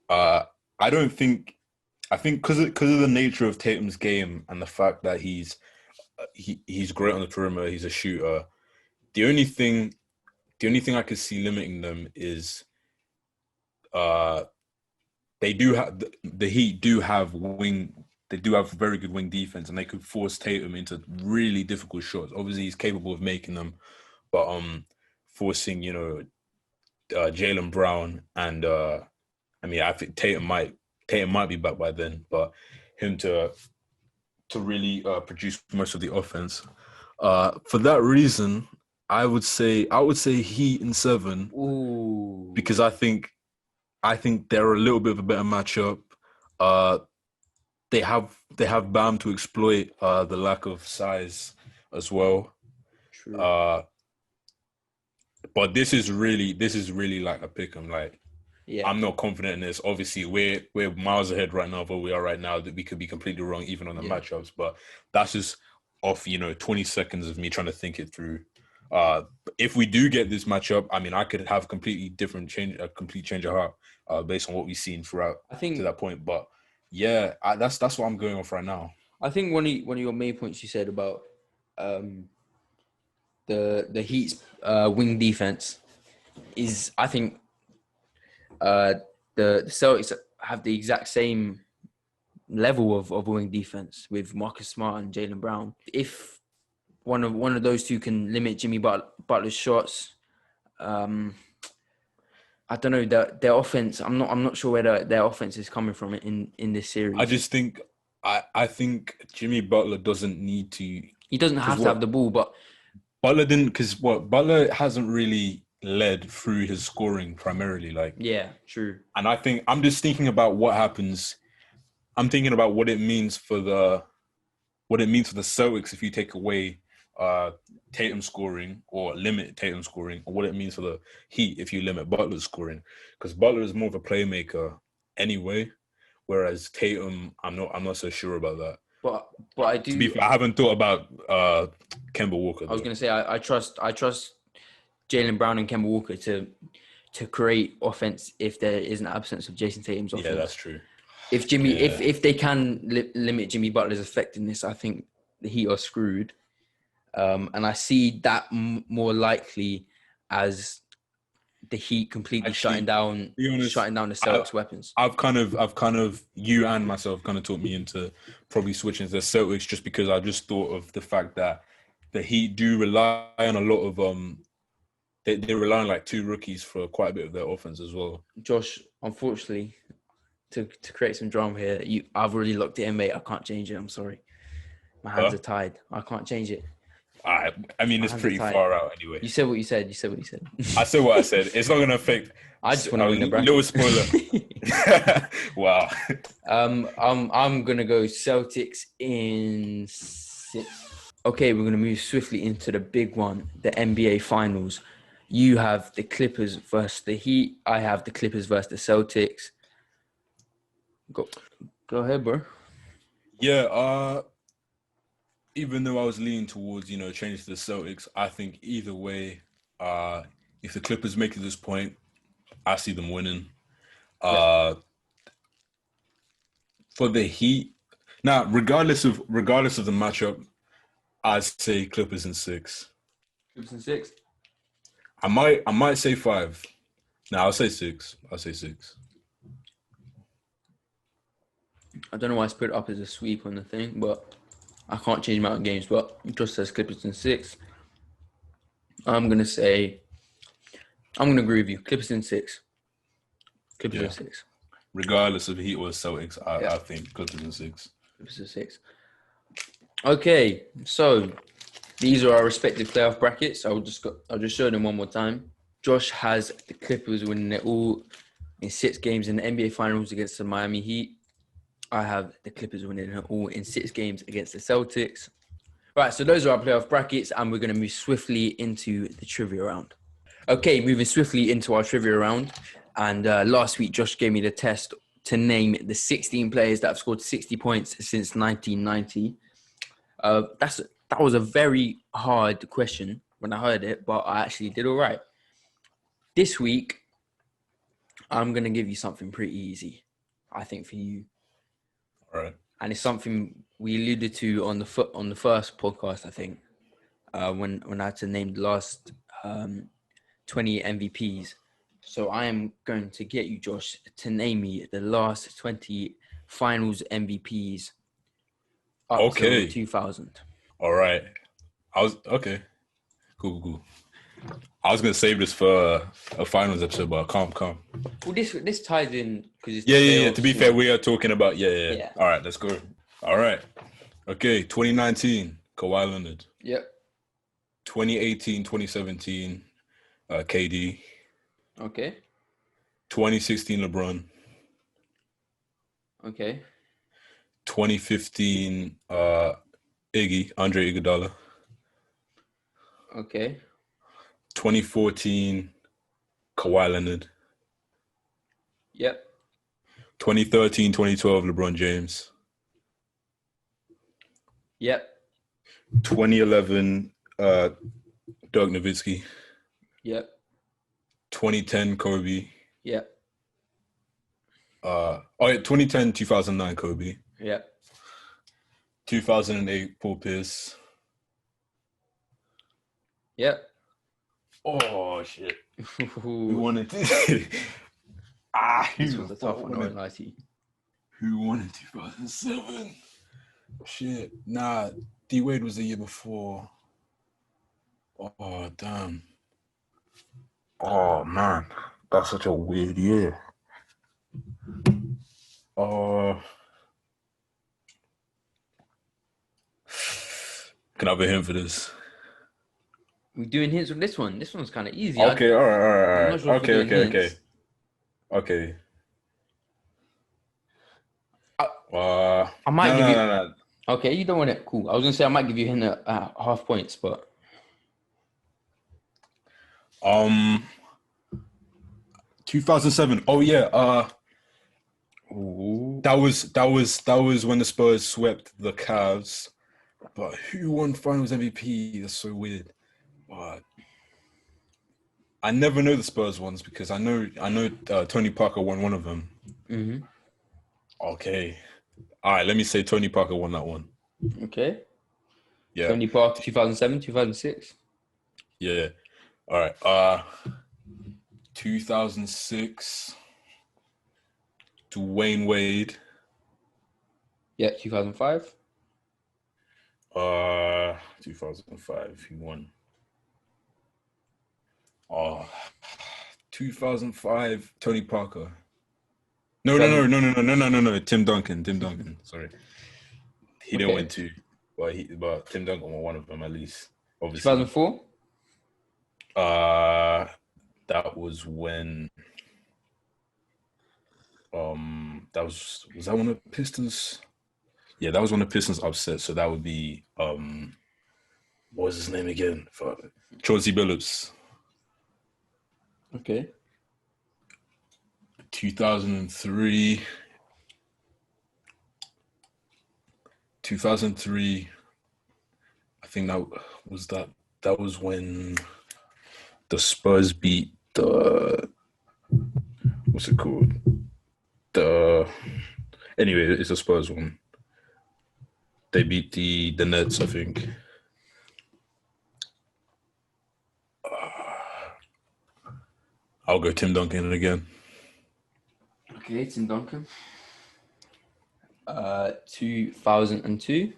I think because of the nature of Tatum's game and the fact that he's great on the perimeter, he's a shooter. The only thing I could see limiting them is they do have the Heat do have very good wing defense, and they could force Tatum into really difficult shots. Obviously, he's capable of making them, but forcing Jaylen Brown and I think Tatum might be back by then, but him to really produce most of the offense. For that reason, I would say Heat in 7. Ooh. Because I think they're a little bit of a better matchup. They have Bam to exploit the lack of size as well. True. But this is really like a pick 'em. Like, yeah. I'm not confident in this. Obviously, we're miles ahead right now of where we are right now. That we could be completely wrong even on the matchups. But that's just off 20 seconds of me trying to think it through. If we do get this matchup, I could have a complete change of heart based on what we've seen throughout to that point. But yeah, that's what I'm going off right now. I think one of your main points you said about the Heat's wing defense is, I think the Celtics have the exact same level of wing defense with Marcus Smart and Jaylen Brown. If one of those two can limit Jimmy Butler's shots, I don't know, their offense. I'm not sure where their offense is coming from in this series. I just think I think Jimmy Butler doesn't need to. He doesn't have to have the ball, but Butler didn't, because Butler hasn't really led through his scoring primarily. Like, yeah, true. And I think I'm just thinking about what happens. I'm thinking about what it means for the Celtics if you take away Tatum scoring or limit Tatum scoring, or what it means for the Heat if you limit Butler's scoring, because Butler is more of a playmaker anyway, whereas Tatum, I'm not so sure about that. But I do. To be fair, I haven't thought about Kemba Walker. I was going to say I trust Jaylen Brown and Kemba Walker to create offense if there is an absence of Jason Tatum's offense. Yeah, that's true. If if they can limit Jimmy Butler's effectiveness, I think the Heat are screwed. And I see that more likely as the Heat completely shutting down the Celtics' weapons. I've kind of you and myself kind of taught me into probably switching to the Celtics, just because I just thought of the fact that the Heat do rely on a lot of they rely on like 2 rookies for quite a bit of their offense as well. Josh, unfortunately, to create some drama here. I've already locked it in, mate. I can't change it. I'm sorry. My hands are tied. I can't change it. I mean, My it's hands are pretty tied. far out anyway. You said what you said. You said what you said. I said what I said. It's not going to affect. I just want to win the bracket. Little spoiler. Wow. I'm gonna go Celtics in 6. Okay, we're gonna move swiftly into the big one, the NBA Finals. You have the Clippers versus the Heat. I have the Clippers versus the Celtics. Go ahead, bro. Yeah. Even though I was leaning towards, changing to the Celtics, I think either way, if the Clippers make it to this point, I see them winning. For the Heat, now regardless of the matchup, I'd say Clippers in 6. Clippers in 6. I might say 5. No, I'll say 6. I'll say 6. I don't know why I put it up as a sweep on the thing, but I can't change my own games. But it just says Clippers in 6. I'm gonna agree with you. Clippers in 6. Clippers in 6. Regardless of Heat or Celtics, I think Clippers in 6. Clippers in 6. Okay, so these are our respective playoff brackets. I'll just show them one more time. Josh has the Clippers winning it all in 6 games in the NBA Finals against the Miami Heat. I have the Clippers winning it all in 6 games against the Celtics. Right, so those are our playoff brackets, and we're going to move swiftly into the trivia round. Okay, moving swiftly into our trivia round. And last week, Josh gave me the test to name the 16 players that have scored 60 points since 1990. That was a very hard question when I heard it, but I actually did all right. This week, I'm going to give you something pretty easy, I think, for you. All right. And it's something we alluded to on the first podcast, I think, when I had to name the last 20 MVPs. So I am going to get you, Josh, to name me the last 20 Finals MVPs up to 2000. All right. Okay. Cool. I was gonna save this for a Finals episode, but calm. Well, this ties in because it's yeah. To be fair, we are talking about yeah. All right, let's go. All right. Okay, 2019, Kawhi Leonard. Yep. 2018, 2017, KD. Okay. 2016, LeBron. Okay. 2015, Andre Iguodala. Okay. 2014, Kawhi Leonard. Yep. 2013, 2012, LeBron James. Yep. 2011, Dirk Nowitzki. Yep. 2010, Kobe. Yep. 2010, 2009, Kobe. Yep. 2008, Paul Pierce. Yep. Oh, shit. Who won it? This was a tough one, I won't lie to you. Who won in 2007? Shit. Nah, D-Wade was the year before. Oh, damn. Oh, man. That's such a weird year. Can I have a hint for this? We're doing hints on this one. This one's kind of easy. Okay, all right. Sure Okay. I might give you. No. Okay, you don't want it. Cool. I was gonna say I might give you a hint at half points, but 2007. Oh yeah. That was when the Spurs swept the Cavs. But who won Finals MVP? That's so weird. But I never know the Spurs ones because I know Tony Parker won one of them. Mm-hmm. Okay. All right, let me say Tony Parker won that one. Okay. Yeah. Tony Parker, 2007, 2006. Yeah. All right. 2006. Dwayne Wade. Yeah, 2005. 2005. He won. 2005. Tony Parker. No. Tim Duncan. Sorry, he didn't Okay. win two, but Tim Duncan won one of them at least. Obviously, 2004. that was when was that when the Pistons? Yeah, that was when the Pistons upset. So that would be what was his name again? Chauncey Billups. Okay. 2003. 2003. I think that was when the Spurs beat the what's it called? Anyway, it's a Spurs one. They beat the Nets, I think. I'll go Tim Duncan again. Okay, Tim Duncan. 2002.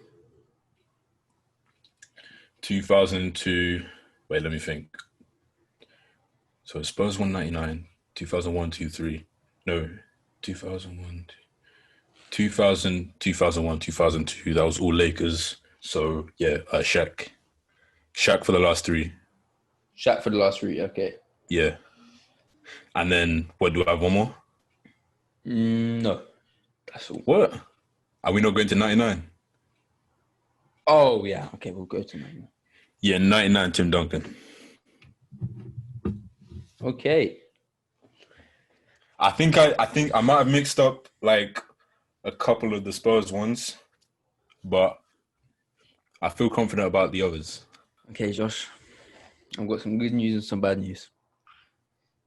2002. Wait, let me think. So Spurs won 99, 2001, 2003. No, 2001, 2000, 2001, 2002. That was all Lakers. So yeah, Shaq for the last three. Shaq for the last three. Okay. Yeah. And then what, do I have one more? No, that's all. What? Are we not going to 99? Oh yeah. Okay, we'll go to 99. Yeah, 99 Tim Duncan. Okay. I think I might have mixed up like a couple of the Spurs ones, but I feel confident about the others. Okay, Josh. I've got some good news and some bad news.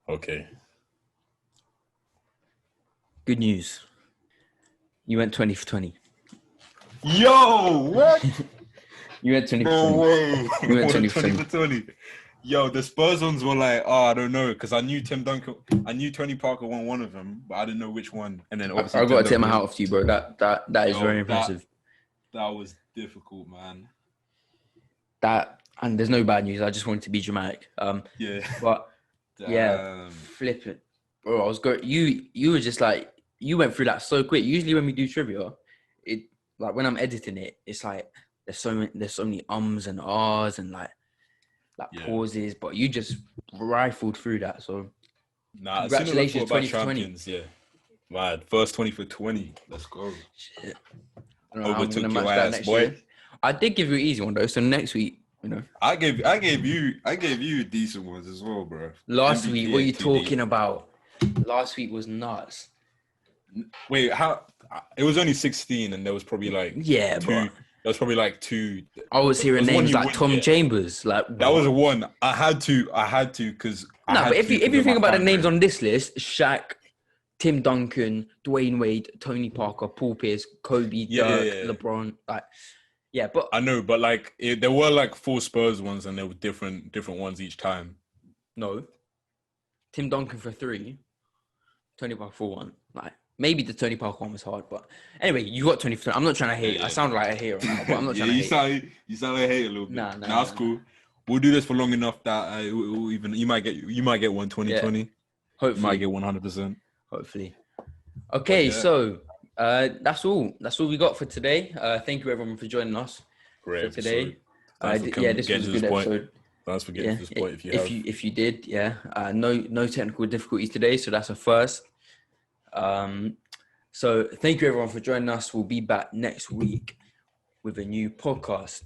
Okay. Good news. You went 20 for 20. Yo, what? You went 20 for 20. No way. You went 20 for 20. 20. Yo, the Spurs ones were like, I don't know, because I knew Tony Parker won one of them, but I didn't know which one. And then obviously I've got to take my hat off to you, bro. That is very impressive. That was difficult, man. And there's no bad news. I just wanted to be dramatic. Yeah. But Damn. yeah, flip it, bro. I was going. You were just like, you went through that so quick. Usually when we do trivia, it like when I'm editing it, it's like there's so many ums and ahs and like pauses, but you just rifled through that. So congratulations, 20 for 20. Yeah, man, first 20 for 20. Let's go. Shit. Overtook your ass, boy. Year. I did give you an easy one though. So next week, you know, I gave you decent ones as well, bro. Last week, what are you talking about? Last week was nuts. Wait, how? It was only 16, and there was probably like two. There was probably like two. I was hearing names like Tom Chambers. Like that was one I had to because. No, but if you think about the names on this list, Shaq, Tim Duncan, Dwayne Wade, Tony Parker, Paul Pierce, Kobe, Dirk, LeBron, but I know, but like there were like 4 Spurs ones, and there were different ones each time. No, Tim Duncan for 3, Tony Parker for 1. Like maybe the Tony Parker one was hard, but anyway, you got 20 for 20. I'm not trying to hate. I sound like a hater now, but I'm not trying to hate. You sound like a hater a little bit. Nah, that's cool. We'll do this for long enough that you might get 1 2020. Yeah. Hopefully, you might get 100%. Hopefully. Okay, so that's all. That's all we got for today. Thank you everyone for joining us for today. This was a good episode. Thanks for getting to this point. If you did, no technical difficulties today, so that's a first. So thank you everyone for joining us. We'll be back next week with a new podcast.